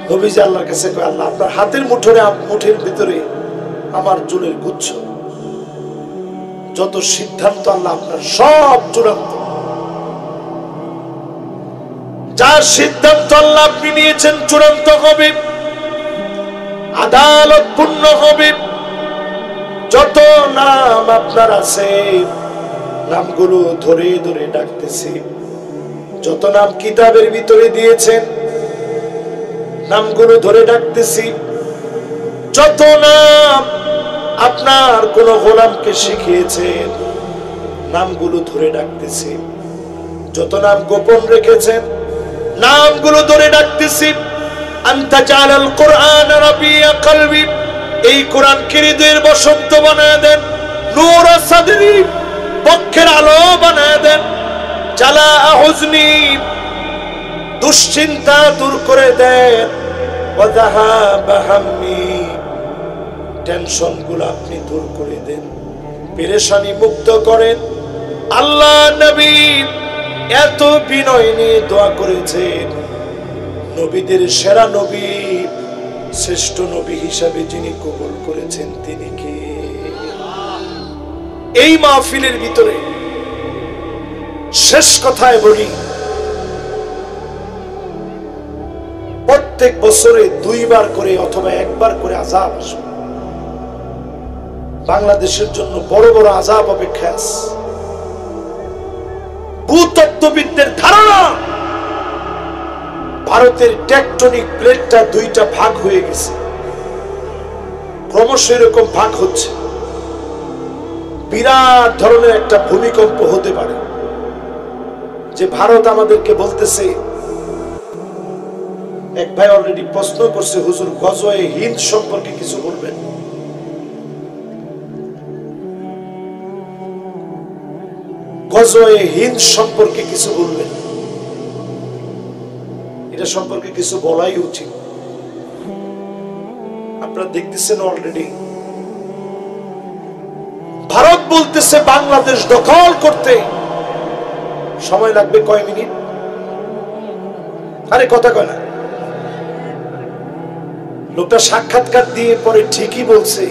নবীজি আল্লাহর কাছে কয়, আল্লাহ আপনার হাতের মুঠের ভিতরে আমার চুলের গুচ্ছ, যত সিদ্ধান্ত আল্লাহ আপনার সব চূড়ান্ত। যার সিদ্ধান্ত আল্লাহ আপনি নিয়েছেন চূড়ান্ত হবে, আদালত পূর্ণ হবে। যত নাম আপনার আছে, নামগুলো ধরে ধরে ডাকতেছি। যত নাম কিতাবের ভিতরে দিয়েছেন, নামগুলো ধরে ডাকতেছি। যত নাম আপনার কোন গোলামকে শিখিয়েছেন, নামগুলো ধরে ডাকতেছি। যত নাম গোপন রেখেছেন, নামগুলো ধরে ডাকতেছি। আনতা জালাল কুরআন রাবিয়া কলবি, এই কোরআনকে হৃদয়ের বসন্ত বানায় দেন। নূর সাদরি, বক্ষের আলো বানায় দেন। জালা হুজনি, দুশ্চিন্তা দূর করে দেন। ওয়া যাহাবা হাম্মি, টেনশনগুলো আপনি দূর করে দেন, পেরেশানি মুক্ত করেন। আল্লাহ নবী এত বিনয় নিয়ে দোয়া করেছেন। নবীদের সেরা নবী, শ্রেষ্ঠ নবী হিসাবে যিনি কবুল করেছেন তিনি কে? এই মাহফিলের ভিতরে শেষ কথায় বলি, প্রত্যেক বছরে 2 বার করে অথবা 1 বার করে আযাব আসবে। বাংলাদেশের জন্য বড় বড় আযাব অপেক্ষা আছে। ভূতত্ত্ববিদদের ধারণা, ভারতের টেকটনিক প্লেটটা 2টা ভাগ হয়ে গেছে, ক্রমশ এরকম ভাগ হচ্ছে। বিরাট ধরনের একটা ভূমিকম্প হতে পারে। যে ভারত আমাদেরকে বলতেছে, এক ভাই অলরেডি প্রশ্ন করছে, হুজুর গজওয়ে হিন্দ সম্পর্কে কিছু বলবেন? গজওয়ে হিন্দ সম্পর্কে কিছু বলবেন? এটা সম্পর্কে কিছু বলাই উচিত। আপনারা দেখতেছেন অলরেডি ভারত বলতেছে বাংলাদেশ দখল করতে সময় লাগবে কয় মিনিট। আরে কথা কয় না। লোকটা সাক্ষাৎকার দিয়ে পরে ঠিকই বলছে,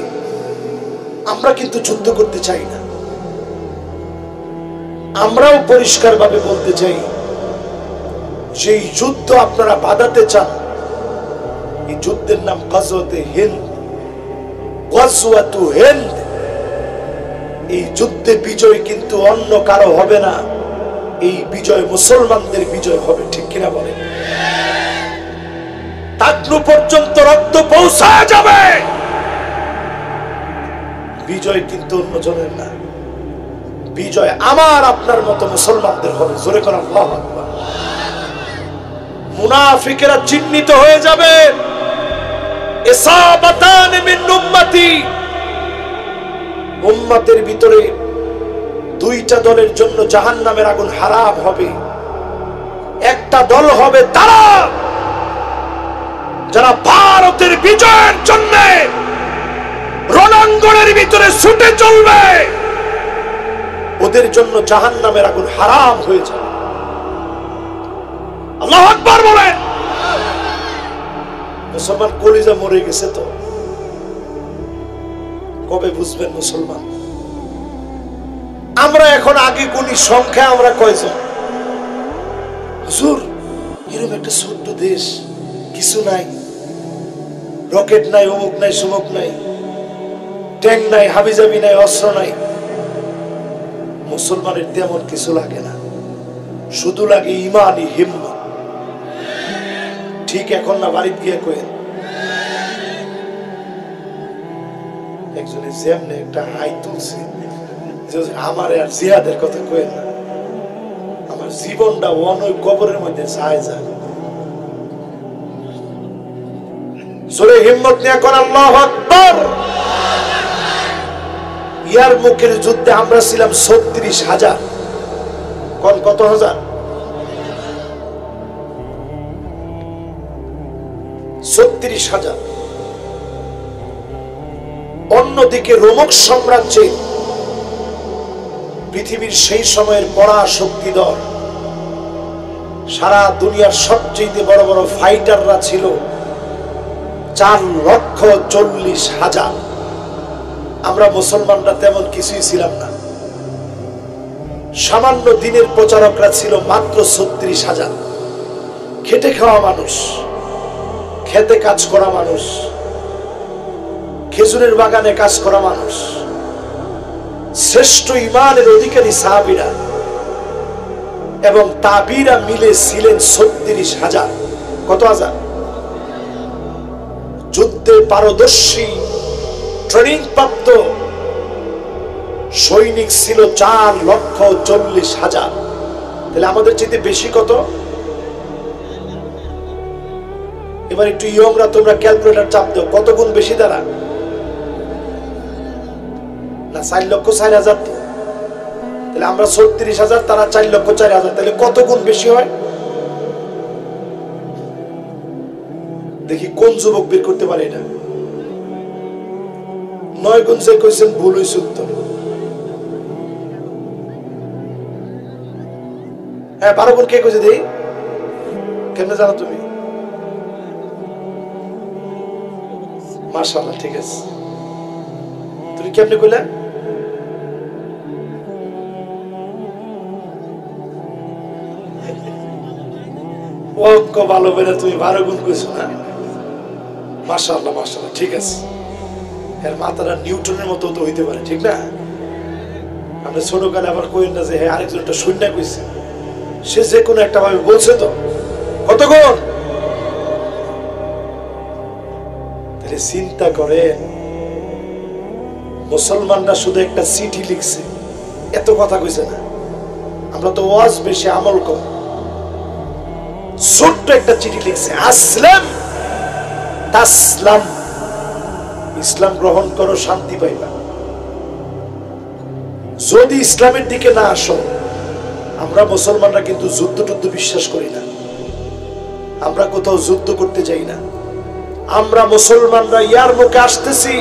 আমরা কিন্তু যুদ্ধ করতে চাই না। আমরাও পরিষ্কার ভাবে বলতে চাই, যে যুদ্ধ আপনারা বাধাতে চান, এই যুদ্ধের নাম গজওয়াতে হিন্দ, গজওয়াতু হিন্দ। এই যুদ্ধে বিজয় কিন্তু অন্য কারো হবে না, এই বিজয় মুসলমানদের বিজয় হবে। ঠিক কিনা বলেন? টাকনু পর্যন্ত রক্ত পৌঁছায় যাবে, বিজয় কিন্তু অন্যজনের না, বিজয় আমার আপনার মতো মুসলমানদের হবে। জোরে করে আল্লাহু আকবার। মুনাফিকেরা চিহ্নিত হয়ে যাবে, ইসাবাতান মিন উম্মতি, উম্মতের ভিতরে দুইটা দলের জন্য জাহান্নামের আগুন হারাম হবে। একটা দল হবে তারা যারা ভারতের বিজয়ের জন্য রণাঙ্গনের ভিতরে ছুটে চলবে, ওদের জন্য জাহান্নামের আগুন হারাম হয়ে যাবে। আল্লাহু আকবার বলেন। মুসলমান কলিজা মরে গেছে তো কবে বুঝবেন মুসলমান? আমরা এখন আগে গুনি সংখ্যা আমরা কয়জন? হুজুর এরকম একটা ছোট্ট দেশ, কিছু নাই, রকেট নাই, অমুক নাই, সুমুক নাই, ট্যাঙ্ক নাই, হাবিজাবি নাই, অস্ত্র নাই। মুসলমানের তেমন কিছু লাগে না, শুধু লাগে ইমানি হিম্মত। ঠিক এখন না বাড়িতে গিয়ে কয়েন একজনে যেমনে একটা হাই তুলছে, আমার আর জিহাদের কথা কয়েন না, আমার জীবনটা অনৈ কবরের মধ্যে যায় যায়। জোরে হিম্মত নিয়ে কোন আল্লাহু আকবার। ইয়ারমুকের যুদ্ধে আমরা ছিলাম ৩৬,০০০। কোন কত হাজার? ৩৬,০০০। অন্যদিকে রোমক সাম্রাজ্যে পৃথিবীর সেই সময়ের পরাশক্তি দল, সারা দুনিয়ার সবচেয়ে বড় বড় ফাইটাররা ছিল ৪,৪০,০০০। আমরা মুসলমানরা তেমন কিছুই ছিলাম না। সামান্য দিনের প্রচারকরা ছিল মাত্র ৩৬,০০০। খেটে খাওয়া মানুষ, খেতে কাজ করা মানুষ, খেজুরের বাগানে কাজ করা মানুষ, শ্রেষ্ঠ ইমানের অধিকারী সাহাবীরা এবং তাবিরা মিলে ছিলেন ৩৬,০০০। কত হাজার? যুদ্ধে পারদর্শী ট্রেনিং প্রাপ্ত সৈনিক ছিল ৪,৪০,০০০। তাহলে আমাদের চেয়ে বেশি কত? এবার একটু ইয়ংরা তোমরা ক্যালকুলেটর চাপ দাও, কত গুণ বেশি তারা? না ৪,০০,০০০। তাহলে আমরা ৩৬,০০০, তারা ৪,০০,০০০। তাহলে কত গুণ বেশি হয়? দেখি কোন যুবক বের করতে পারে এটা। ৯ গুণ যে কইছেন ভুল হইছে উত্তর। হ্যাঁ ১২ গুণ কে কইছে? দেই কেমনে জানো তুমি? মাশাআল্লাহ, ঠিক আছে। তুমি কেমনে কইলা? অঙ্ক ভালো বেড়ে তুমি ১২ গুণ কইছো না? মাশাআল্লাহ মাশাআল্লাহ, ঠিক আছে। এর মাথাটা নিউটনের মতো তো হইতে পারে, ঠিক না? আমরা ছোটকালে আবার কইন না যে হ্যাঁ আরেকজনটা শূন্য কইছে, সে যে কোনো একটা ভাবে বলছে তো। কত গুণ? তাহলে চিন্তা করে মুসলমানরা শুধু একটা চিঠি লিখছে, এত কথা কইছে না। আমরা তো ওয়াজ বেশি, আমল কম। ছোট্ট একটা চিঠি লিখছে, আসলাম তাসলাম, ইসলাম গ্রহণ করো শান্তি পাইবা। যদি ইসলামের দিকে না আসো, আমরা মুসলমানরা কিন্তু যুদ্ধ টুদ্ধ বিশ্বাস করি না, আমরা কোথাও যুদ্ধ করতে যাই না। আমরা মুসলমানরা ইয়ারমুকে আসতেছি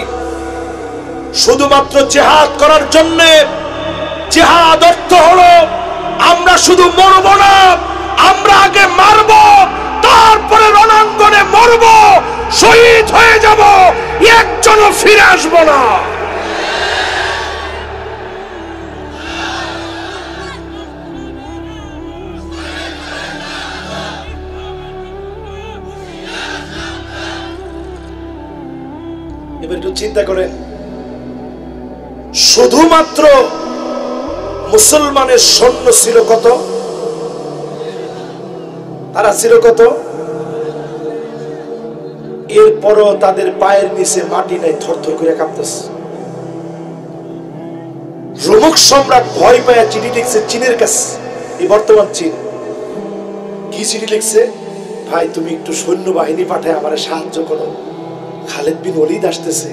শুধুমাত্র জিহাদ করার জন্য। জিহাদ অর্থ হলো আমরা শুধু মরব না, আমরা আগে মারব, তারপরে রণাঙ্গনে মরব, শহীদ হয়ে যাব, একজনও ফিরে আসবো না। এবার একটু চিন্তা করেন, শুধুমাত্র মুসলমানের সৈন্য ছিল কত? তারা ছিল কত? এরপরও তাদের পায়ের নিচে মাটি নাই, থরথর করে কাঁপতেছে। রোমক সম্রাট ভয় পায়া চিঠি লিখছে চীনের কাছে, এই বর্তমান চীন। কি চিঠি লিখছে? ভাই তুমি একটু সৈন্যবাহিনী পাঠায় আমার সাহায্য করো, খালিদ বিন ওলীদ আসতেছে,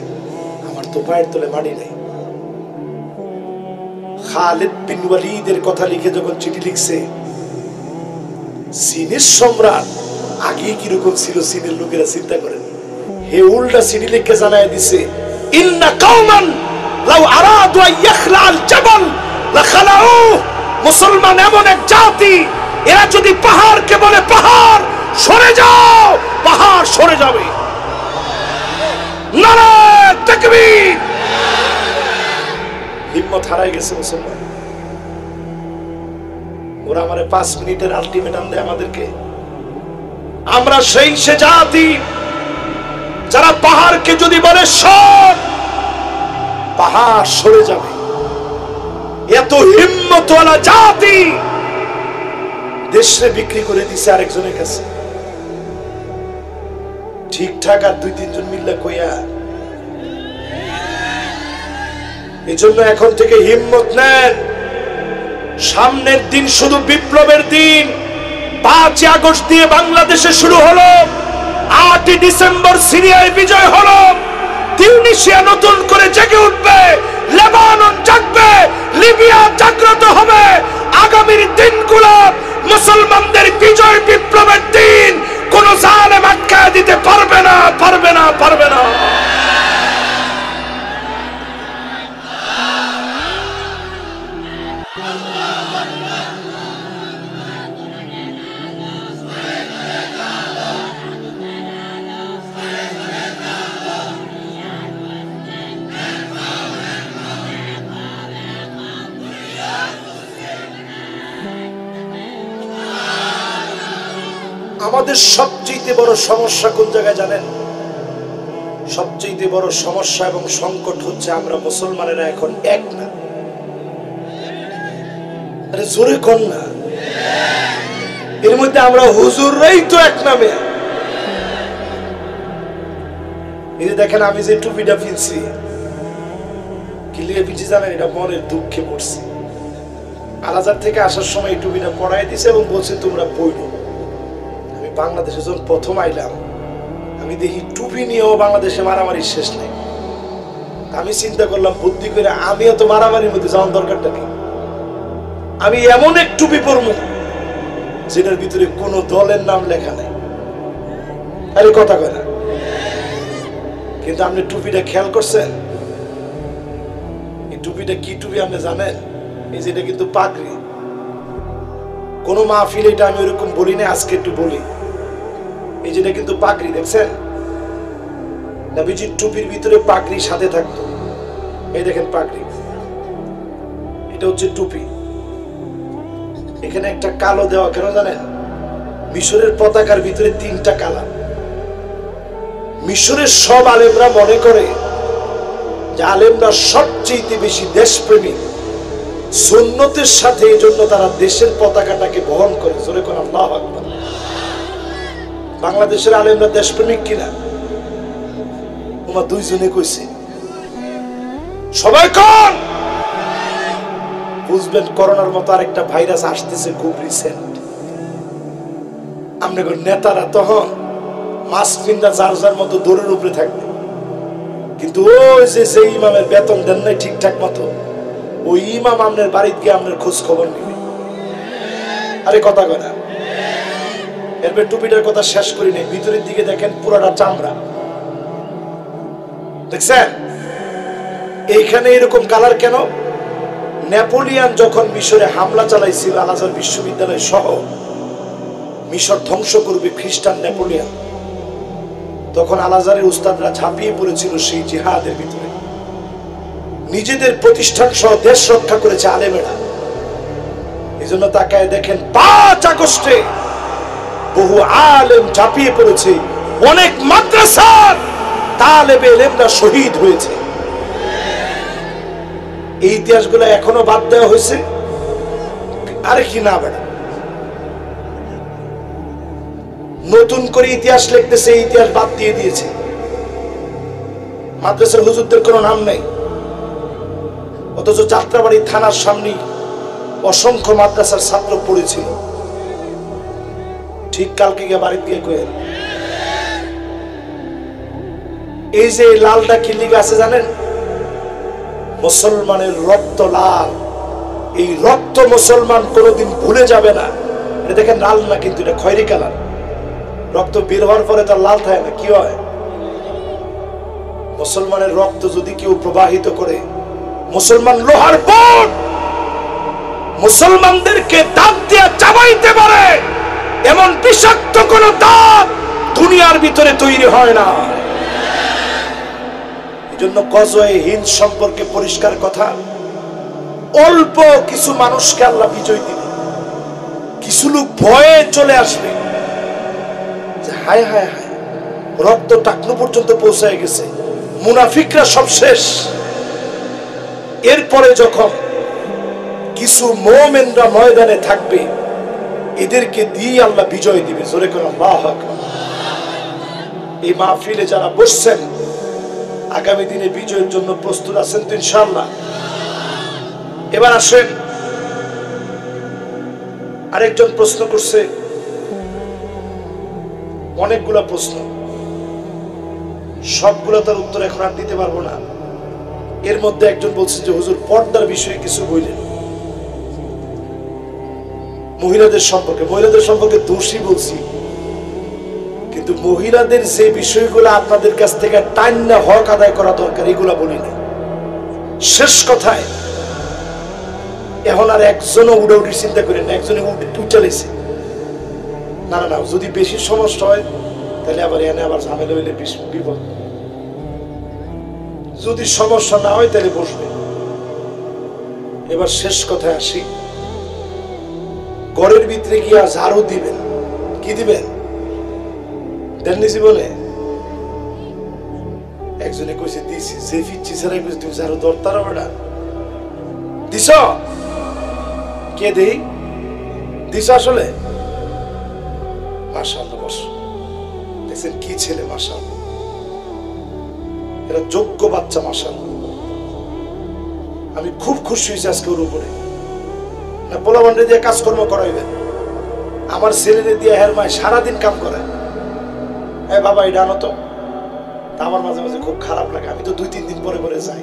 আমার তো পায়ের তলে মাটি নাই। খালিদ বিন ওলীদের কথা লিখে যখন চিঠি লিখছে, চীনের সম্রাট আগে কিরকম ছিল চীনের লোকেরা চিন্তা করেন। হে উল্টা চিঠি লিখে জানায় দিছে, ইন্না কওমান লাউ আরাদু আন ইয়াখলাল জাবাল লাখালাউ। মুসলমান এমন এক জাতি, এরা যদি পাহাড়কে বলে পাহাড় সরে যাও, পাহাড় সরে যাবে। নারায়ে তাকবীর। হিম্মত হারাই গেছে মুসলমান। ওরা আমারে 5 মিনিটের আলটিমেটাম দেয় আমাদেরকে। আমরা সেই সে জাতি যারা পাহাড়কে যদি বলে সর, পাহাড় সরে যাবে। এত হিম্মতওয়ালা জাতি দেশে বিক্রি করে দিছে আরেকজনের কাছে। ঠিকঠাক আর 2-3 জন মিল্লা কইয়া। এজন্য এখন থেকে হিম্মত নেন। সামনের দিন শুধু বিপ্লবের দিন। 5 আগস্ট দিয়ে বাংলাদেশে শুরু হলো, 8 ডিসেম্বর সিরিয়ায় বিজয় হলো, তিউনিসিয়া নতুন করে জেগে উঠবে, লেবানন জাগবে, লিবিয়া জাগ্রত হবে। আগামীর দিনগুলো মুসলমানদের বিজয় বিপ্লবের দিন। কোন জালেম আটকায় দিতে পারবে না, পারবে না, পারবে না। আমাদের সবচেয়ে বড় সমস্যা কোন জায়গায় জানেন? সবচেয়ে বড় সমস্যা এবং সংকট হচ্ছে আমরা মুসলমানেরা এখন এক না। আরে জোরে কোন না। এর মধ্যে আমরা হুজুররাই তো এক নামে। এই যে দেখেন আমি যে টুপিটা পিনছি, কি লিয়ে পিনছি জানেন? এটা মনের দুঃখে পড়ছি। আলাজার থেকে আসার সময় এই টুপিটা পরাই দিছে এবং বলছে তোমরা পড়ো। বাংলাদেশে যখন প্রথম আইলাম, আমি দেখি টুপি নিয়েও বাংলাদেশে মারামারি শেষ নেই। আমি চিন্তা করলাম বুদ্ধি করে, আমিও তো মারামারির মধ্যে যাওয়ার দরকারটা নেই। আমি এমন এক টুপি পরবো যেটার ভিতরে কোনো দলের নাম লেখা নাই। আরে কথা কয় না। কিন্তু আপনি টুপিটা খেয়াল করছেন? এই টুপিটা কি টুপি আপনি জানেন? এই যেটা কিন্তু পাগড়ি। কোন মাহফিলে এটা আমি ওরকম বলি না, আজকে একটু বলি। এই যেটা কিন্তু পাগড়ি, দেখছেন? নবীজির টুপির ভিতরে পাগড়ি সাথে থাকতো। এই দেখেন পাগড়ি, এটা হচ্ছে টুপি। এখানে একটা কালো দেওয়া কেন জানেন? মিশরের পতাকার ভিতরে 3টা কালার। মিশরের সব আলেমরা মনে করে যে আলেমরা সবচেয়ে বেশি দেশপ্রেমী, সুন্নতের সাথে, এই জন্য তারা দেশের পতাকাটাকে বহন করে। জোরে কোন আল্লাহু আকবার। বাংলাদেশের আলেমরা দেশপ্রেমিক কিনা? ওমা 2 জনে কইছে। সবাই কোন বুঝবেন করোনার মতো আরেকটা ভাইরাস আসতেছে খুব রিসেন্ট। আপনাদের নেতারা তখন মাস্ক পিন্দা যার যার মতো দৌড়ের উপরে থাকবে, কিন্তু ওই যে ইমামের বেতন দেন নাই ঠিকঠাক মতো, ওই ইমাম আপনার বাড়িতে গিয়ে আপনার খোঁজ খবর নিবে। আরে কথা কয় না। এরপর টুপিটার কথা শেষ করি নাই। ভিতরের দিকে দেখেন পুরাটা চামড়া, দেখছেন? এইখানে এরকম কালার কেন? নেপোলিয়ান যখন মিশরে হামলা চালাইছিল, আল আজহার বিশ্ববিদ্যালয় সহ মিশর ধ্বংস করবে খ্রিস্টান নেপোলিয়ান, তখন আল আজহারের উস্তাদরা ঝাঁপিয়ে পড়েছিল সেই জিহাদের ভিতরে। নিজেদের প্রতিষ্ঠান সহ দেশ রক্ষা করেছে আলেমেরা। এই জন্য তাকায় দেখেন 5 আগস্টে বহু আলেম ঝাঁপিয়ে পড়েছে, অনেক মাদ্রাসার তালেবে ইলমরা শহীদ হয়েছে। এই ইতিহাসগুলো এখনো বাদ দেওয়া হয়েছে। আরে কি না বেড়া, নতুন করে ইতিহাস লিখতেছে, ইতিহাস বাদ দিয়ে দিয়েছে। মাদ্রাসার হুজুরদের কোনো নাম নাই, অথচ যাত্রাবাড়ি থানার সামনে অসংখ্য মাদ্রাসার ছাত্র পড়েছিল। ঠিক কালকে গিয়ে বাড়িতে গিয়ে কয়ে, এই যে লালটা কি লিগে আছে জানেন? মুসলমানের রক্ত লাল, এই রক্ত মুসলমান কোনোদিন ভুলে যাবে না। এটা দেখেন লাল না, কিন্তু এটা খয়েরি কালার। রক্ত বের হওয়ার পরে তার লাল থাকে না, কি হয়? মুসলমানের রক্ত যদি কেউ প্রবাহিত করে, মুসলমান লোহার বোট মুসলমানদেরকে দাঁত দিয়ে চাবাইতে পারে, এমন বিষাক্ত কোন দাঁত দুনিয়ার ভিতরে তৈরি হয় না। এজন্য গজওয়ে হিন্দ সম্পর্কে পরিষ্কার কথা, অল্প কিছু মানুষকে আল্লাহ বিজয় দিবে, কিছু লোক ভয়ে চলে আসবে যে হায় হায় হায়, রক্ত টাকনু পর্যন্ত পৌঁছায় গেছে, মুনাফিকরা সব শেষ। এরপরে যখন কিছু মুমিনরা ময়দানে থাকবে, এদেরকে দিয়ে আল্লাহ বিজয় দিবে। জোরে করে আল্লাহু আকবার। এই মাহফিলে যারা বসছেন, আগামী দিনে বিজয়ের জন্য প্রস্তুত আছেন তো ইনশাআল্লাহ? এবার আসেন, আরেকজন প্রশ্ন করছে, অনেকগুলা প্রশ্ন, সবগুলো তার উত্তর এখন আর দিতে পারবো না। এর মধ্যে একজন বলছে যে হুজুর পর্দার বিষয়ে কিছু বললেন, মহিলাদের সম্পর্কে দোষী বলছি, কিন্তু মহিলাদের যে বিষয়গুলো আপনাদের কাছ থেকে টাইনা হক আদায় করা দরকার, এগুলা বলি না। শেষ কথায় এখন আর একজনও উড়াউড়ি চিন্তা করেন না, একজনে উঠালেছে না না না, যদি বেশি সমস্যা হয় তাহলে আবার এনে আবার ঝামেলা হইলে বিপদ। যদি সমস্যা না হয় তাহলে বসবে। এবার শেষ কথায় আসি, ঘরের ভিতরে গিয়া ঝাড়ু দিবেন, কি দিবেন দেননি জীবনে? একজনে কইছে দিছি, যে ফিচ্ছি ছাড়াই কইছে তুমি ঝাড়ু দরতার হবে না, দিছ? কে দেই দিছ আসলে? মাশাআল্লাহ, বস দেখছেন কি ছেলে, মাশাআল্লাহ, এরা যোগ্য বাচ্চা, মাশাআল্লাহ। আমি খুব খুশি হয়েছি আজকে ওর উপরে। না পোলাবান্ডে দিয়ে কাজকর্ম করাইবেন, আমার ছেলেরে দিয়ে হেরমায় সারাদিন কাম করায়। হ্যাঁ বাবা এটা আনো তো। আমার মাঝে মাঝে খুব খারাপ লাগে, আমি তো 2-3 দিন পরে পরে যাই,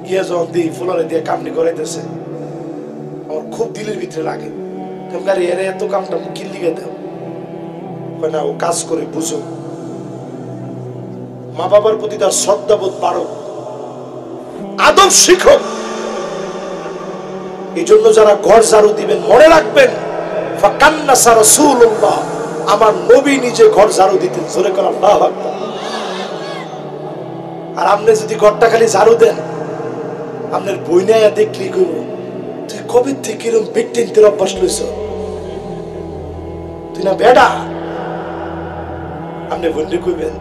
গিয়ে যখন দিই ফুলারে দিয়ে কামনি করাইতেছে, আমার খুব দিলের ভিতরে লাগে। এরা এত কামটা কি লিগে দেও না, ও কাজ করে বুঝো, মা বাবার প্রতি তার শ্রদ্ধাবোধ বাড়ো, আদব শিখো। এই জন্য যারা ঘর ঝাড়ু দিবেন মনে রাখবেন, ফাকান্নাসা রাসূলুল্লাহ, আমার নবী নিজে ঘর ঝাড়ু দিতেন। জোরে করে আল্লাহু আকবার। আর আপনি যদি ঘরটা খালি ঝাড়ু দেন, আপনার বই নিয়ে দেখলি করবো, তুই কবে থেকে এরকম বেটেন্টের অভ্যাস লইছ, তুই না বেডা। আপনি বন্ধু কইবেন,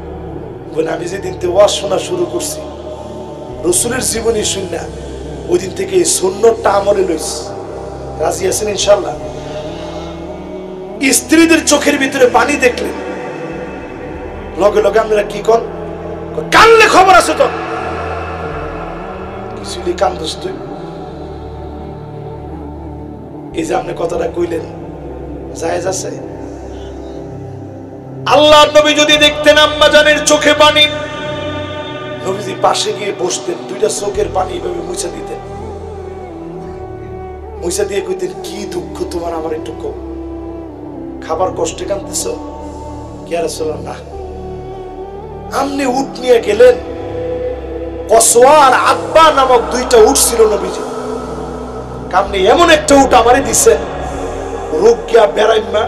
বোন আমি যেদিন থেকে ওয়াজ শোনা শুরু করছি, রসুলের জীবনী শুননা, ওই দিন থেকে এই সুন্নতটা আমলে লইছি। রাজি আছেন ইনশাআল্লাহ? স্ত্রীদের চোখের ভিতরে পানি দেখলেন, লগে লগে আপনারা কি কন? কানলে খবর আছে তো, কিছুলি কান্দস তুই। এই যে আপনি কথাটা কইলেন, জায়েজ আছে? আল্লাহর নবী যদি দেখতেন আম্মা জানের চোখে পানি, নবীজি পাশে গিয়ে বসতেন, 2টা চোখের পানি এভাবে মুছে দিতেন, মুছে দিয়ে কইতেন কি দুঃখ তোমার, আমার একটু কম, খাবার কষ্টে কাঁদতেছ কি? আর না, আমনি উট নিয়ে গেলেন, কসওয়া আর আব্বা নামক 2টা উট ছিল নবীজি, আপনি এমন একটা উট আমারে দিছেন, রোগ গিয়া বেড়াইমা,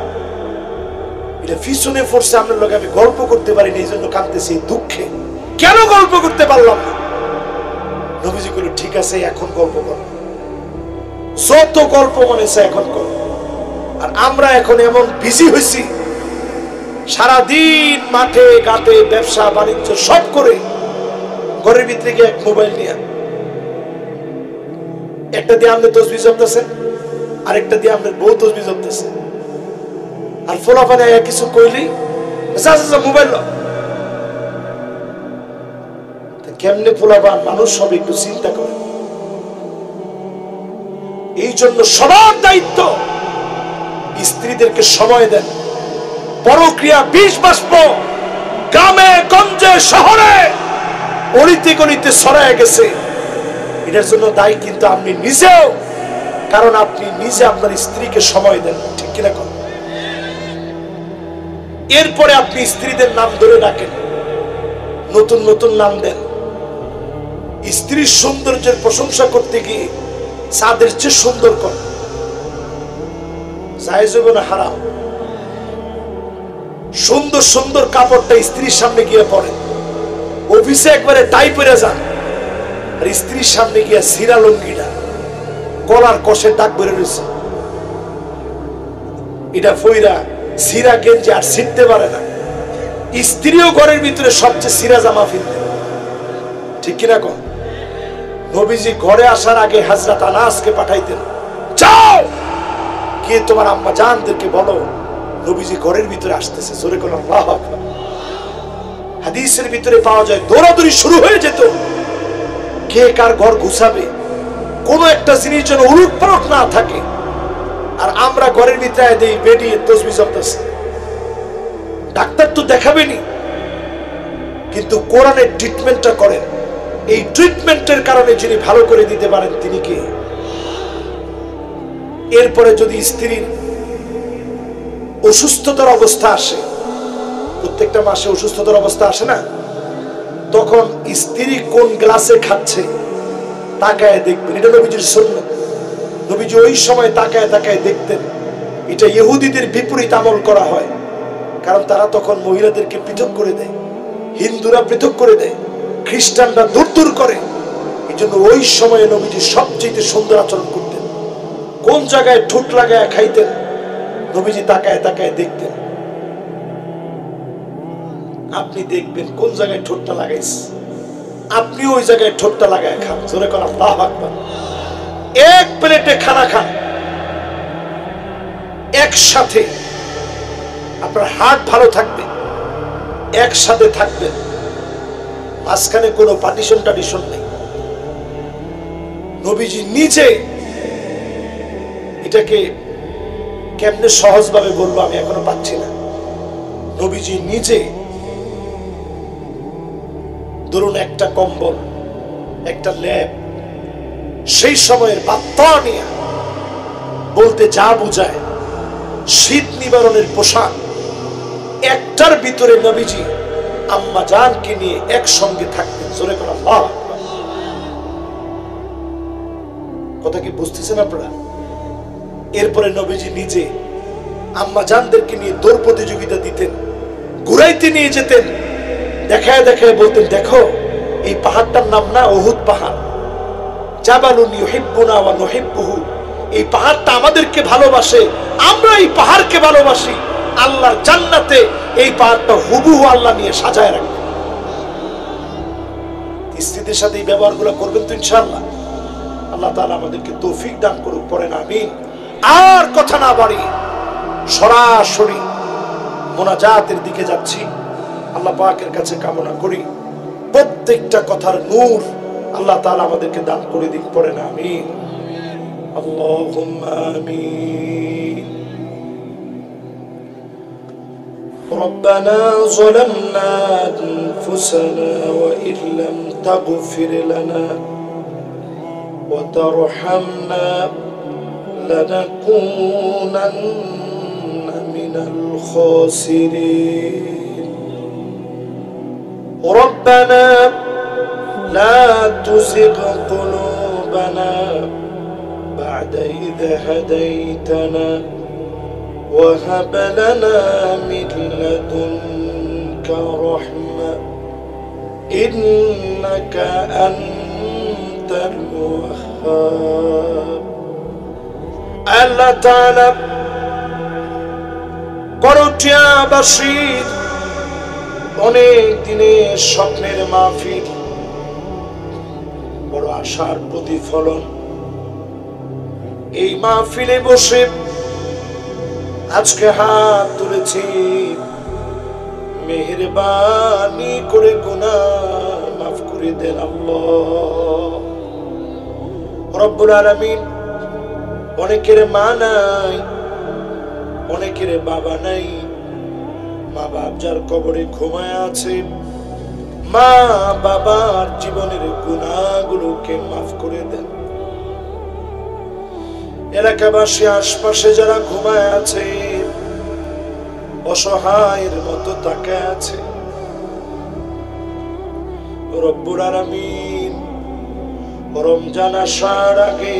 এটা পিছনে পড়ছে, আপনার লোক আমি গল্প করতে পারিনি, এই জন্য কাঁদতেছি দুঃখে। কেন গল্প করতে পারলাম না? নবীজি কইল ঠিক আছে এখন গল্প কর, যত গল্প মনে চায় এখন কর। আর আমরা এখন এমন বিজি হয়েছি, সারাদিন মাঠে ঘাটে ব্যবসা বাণিজ্য সব করে ঘরের ভিতরে গিয়ে এক মোবাইল নিয়ে, একটা দিয়ে আপনি তসবিহ জপতেছেন, আরেকটা দিয়ে আপনার বউ তসবিহ জপতেছে। আর ফোলাফানে কিছু কইলি মোবাইল কেমনে ফোলাফান মানুষ সব একটু চিন্তা করে। এই জন্য সবার দায়িত্ব স্ত্রীদেরকে সময় দেন। পরক্রিয়া বিষ বাষ্প গ্রামে গঞ্জে শহরে অলিতে গলিতে ছড়ায় গেছে। এটার জন্য দায়ী কিন্তু আপনি নিজেও, কারণ আপনি নিজে আপনার স্ত্রীকে সময় দেন, ঠিক কিনা? এরপরে আপনি স্ত্রীদের নাম ধরে ডাকেন, নতুন নতুন নাম দেন। স্ত্রীর সৌন্দর্যের প্রশংসা করতে গিয়ে চাঁদের চেয়ে সুন্দর কর, জায়েজ হবে না হারাম? সুন্দর সুন্দর কাপড়টা স্ত্রীর সামনে গিয়ে পরেন, অফিসে একবারে টাই পরে যান, আর স্ত্রীর সামনে গিয়ে সিরা লঙ্গিটা গলার কষের দাগ বেড়ে রয়েছে, এটা ফইরা সিরা গেঞ্জি আর ছিটতে পারে না। স্ত্রীও ঘরের ভিতরে সবচেয়ে সিরা জামা ফিরতে, ঠিক কিনা কন? নবীজি ঘরে আসার আগে হযরত আনাসকে পাঠাইতেন, যাও গিয়ে তোমার আম্মা জানদেরকে বলো নবীজি ঘরের ভিতরে আসতেছে। জোরে কোন আল্লাহু আকবার। হাদিসের ভিতরে পাওয়া যায় দৌড়াদৌড়ি শুরু হয়ে যেত, কে কার ঘর ঘুষাবে, কোন একটা জিনিস যেন উলটপালট না থাকে। আর আমরা ঘরের ভিতরে দেই বেডিয়ে তসবিহ চলতেছে, ডাক্তার তো দেখাবেনি, কিন্তু কোরআনের ট্রিটমেন্টটা করেন। এই ট্রিটমেন্টের কারণে যিনি ভালো করে দিতে পারেন তিনি কে? এরপরে যদি স্ত্রীর অসুস্থতার অবস্থা আসে, প্রত্যেকটা মাসে অসুস্থতার অবস্থা আসে না, তখন স্ত্রী কোন গ্লাসে খাচ্ছে তাকায় দেখবেন। এটা নবীজির সুন্নাত। নবীজি ওই সময় তাকায় তাকায় দেখতেন। এটা ইহুদিদের বিপরীত আমল করা হয়, কারণ তারা তখন মহিলাদেরকে পৃথক করে দেয়, হিন্দুরা পৃথক করে দেয়, খ্রিস্টানরা দূর দূর করে। এই জন্য ওই সময়ে নবীজি সবচেয়ে সুন্দর আচরণ করতেন। কোন জায়গায় ঠোঁট লাগায় খাইতেন, নবীজি তাকায় তাকায় দেখতেন। আপনি দেখবেন কোন জায়গায় ঠোঁটটা লাগাইছ, আপনি ওই জায়গায় ঠোঁটটা লাগায় খান। জোরে কোন আল্লাহু আকবার। এক প্লেটে খানা খান একসাথে, আপনার হার্ট ভালো থাকবে, একসাথে থাকবেন, মাঝখানে কোনো পার্টিশন টার্টিশন নেই। নবীজি নিজে, এটাকে কেমনে সহজভাবে বলবো আমি এখনো পাচ্ছি না। নবীজি নিজে ধরুন একটা কম্বল, একটা ল্যাপ, সেই সময়ের বাত্তানিয়া বলতে যা বোঝায় শীত নিবারণের পোশাক, একটার ভিতরে নবীজি আম্মা জানকে নিয়ে একসঙ্গে থাকতেন। জোরে করে আল্লাহু আকবার। কথা কি বুঝতেছেন আপনারা? এরপরে নবীজি নিজে আম্মা জানদেরকে নিয়ে দৌড় প্রতিযোগিতা দিতেন, ঘুরাইতে নিয়ে যেতেন, দেখায় দেখায় বলতেন, দেখো এই পাহাড়টার নাম না উহুদ পাহাড়, জাবালুন ইউহিব্বুনা ওয়া নুহিব্বুহু, এই পাহাড়টা আমাদেরকে ভালোবাসে, আমরা এই পাহাড়কে ভালোবাসি। আল্লাহর জান্নাতে এই পাহাড়টা হুবহু আল্লাহ নিয়ে সাজায় রাখবে। স্ত্রীদের সাথে এই ব্যবহারগুলো করবেন তো ইনশাআল্লাহ। আল্লাহ তাআলা আমাদেরকে তৌফিক দান করুক, পড়েন আমিন। আর কথা না বাড়িয়ে সরাসরি মোনাজাতের দিকে যাচ্ছি। আল্লাহ পাকের কাছে কামনা করি প্রত্যেকটা কথার নূর আল্লাহ তাআলা আমাদেরকে দান করে দিক, পড়েন আমিন। আল্লাহুম্মা আমিন। ربنا ظلمنا أنفسنا وإن لم تغفر لنا وترحمنا لنكونن من الخاسرين. ربنا لا تزغ قلوبنا بعد إذ هديتنا وهب لنا من لدنك رحمة إنك أنت الوهاب. আল্লাহ তাআলা করটিয়াবাসীর অনেক দিনের স্বপ্নের মাহফিল, বড় আশার প্রতিফলন, এই মাহফিলে বসে আজকে হাত তুলেছি, মেহেরবানি করে গুনাহ মাফ করে দেন আল্লাহ রব্বুল আলামিন। অনেকের মা নাই, অনেকের বাবা নাই, মা বাপ যার কবরে ঘুমায় আছে, মা বাবার জীবনের গুনাহগুলোকে মাফ করে দেন। এলাকাবাসী আশপাশে যারা ঘুমায় আছে, অসহায়ের মতো তাকায় আছে, রব্বুল আলামিন রমজান আসার আগে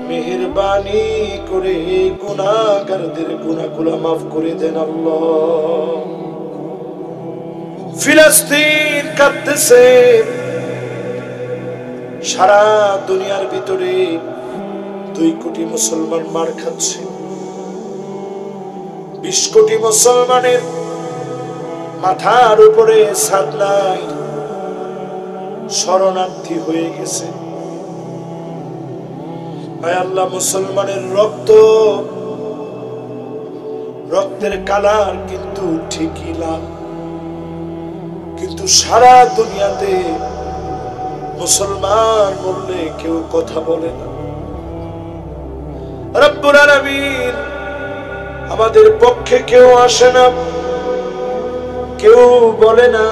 মেহেরবানি করে গুনাহগারদের গুনাহগুলো মাফ করে দেন আল্লাহ। ফিলিস্তিন কাঁদতেছে, সারা দুনিয়ার ভিতরে 2 কোটি মুসলমান মার খাচ্ছে। 20 কোটি মুসলমানের মাথার উপরে ছাদ নাই, শরণার্থী হয়ে গেছে। আয় আল্লাহ, মুসলমানের রক্তের কালার কিন্তু ঠিকই লাল, কিন্তু সারা দুনিয়াতে মুসলমান বললে কেউ কথা বলে না। রব্বুল আলামিন আমাদের পক্ষে কেউ আসে না, কেউ বলে না,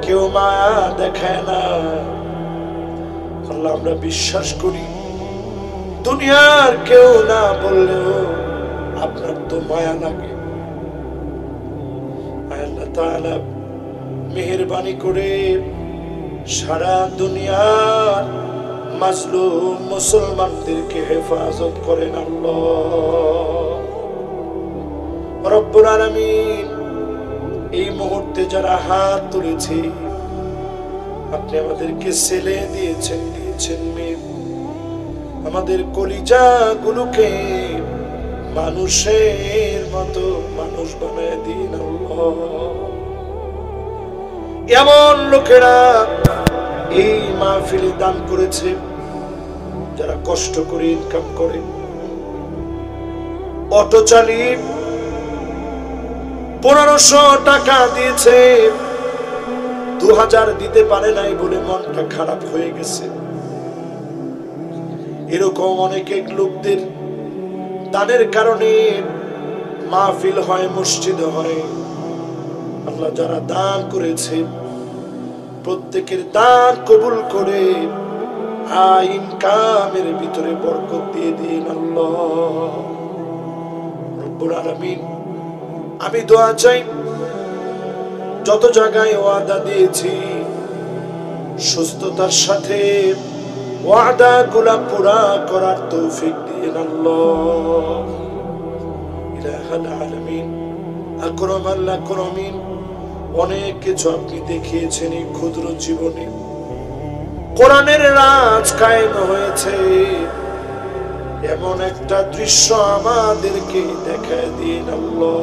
কেউ মায়া দেখায় না। আল্লাহ, আমরা বিশ্বাস করি দুনিয়ার কেউ না বললেও আপনার তো মায়া লাগে। আল্লাহ তাআলা মেহেরবানি করে সারা দুনিয়ার মাজলুম মুসলমানদেরকে হেফাজত করেন আল্লাহ রব্বুল আলামিন। এই মুহূর্তে যারা হাত তুলেছে, আপনি আমাদেরকে ছেলে দিয়েছেন মেয়ে, আমাদের কলিজা গুলোকে মানুষের মতো মানুষ বানায় দিন আল্লাহ। এমন লোকেরা এই মাহফিলে দান করেছে, যারা কষ্ট করে ইনকাম করে। অটো চালিয়ে 1500 টাকা দিয়েছে, 2000 দিতে পারে নাই বলে মনটা খারাপ হয়ে গেছে। এরকম অনেক লোকদের দানের কারণে মাহফিল হয়, মসজিদ হয়। আল্লাহ, যারা দান করেছে প্রত্যেকের দান কবুল করে আয় ইনকামের ভিতরে বরকত দিয়ে দিন আল্লাহ রব্বুল আলামিন। আমি দোয়া চাই, যত জায়গায় ওয়াদা দিয়েছি সুস্থতার সাথে ওয়াদা গুলা পুরা করার তৌফিক দিন আল্লাহ ইলাহুল আলামিন আকরামাল আকরামিন। অনেক কিছু আপনি দেখিয়েছেন এই ক্ষুদ্র জীবনে। কোরআনের রাজ কায়েম হয়েছে, এমন একটা দৃশ্য আমাদেরকে দেখায় দিন আল্লাহ।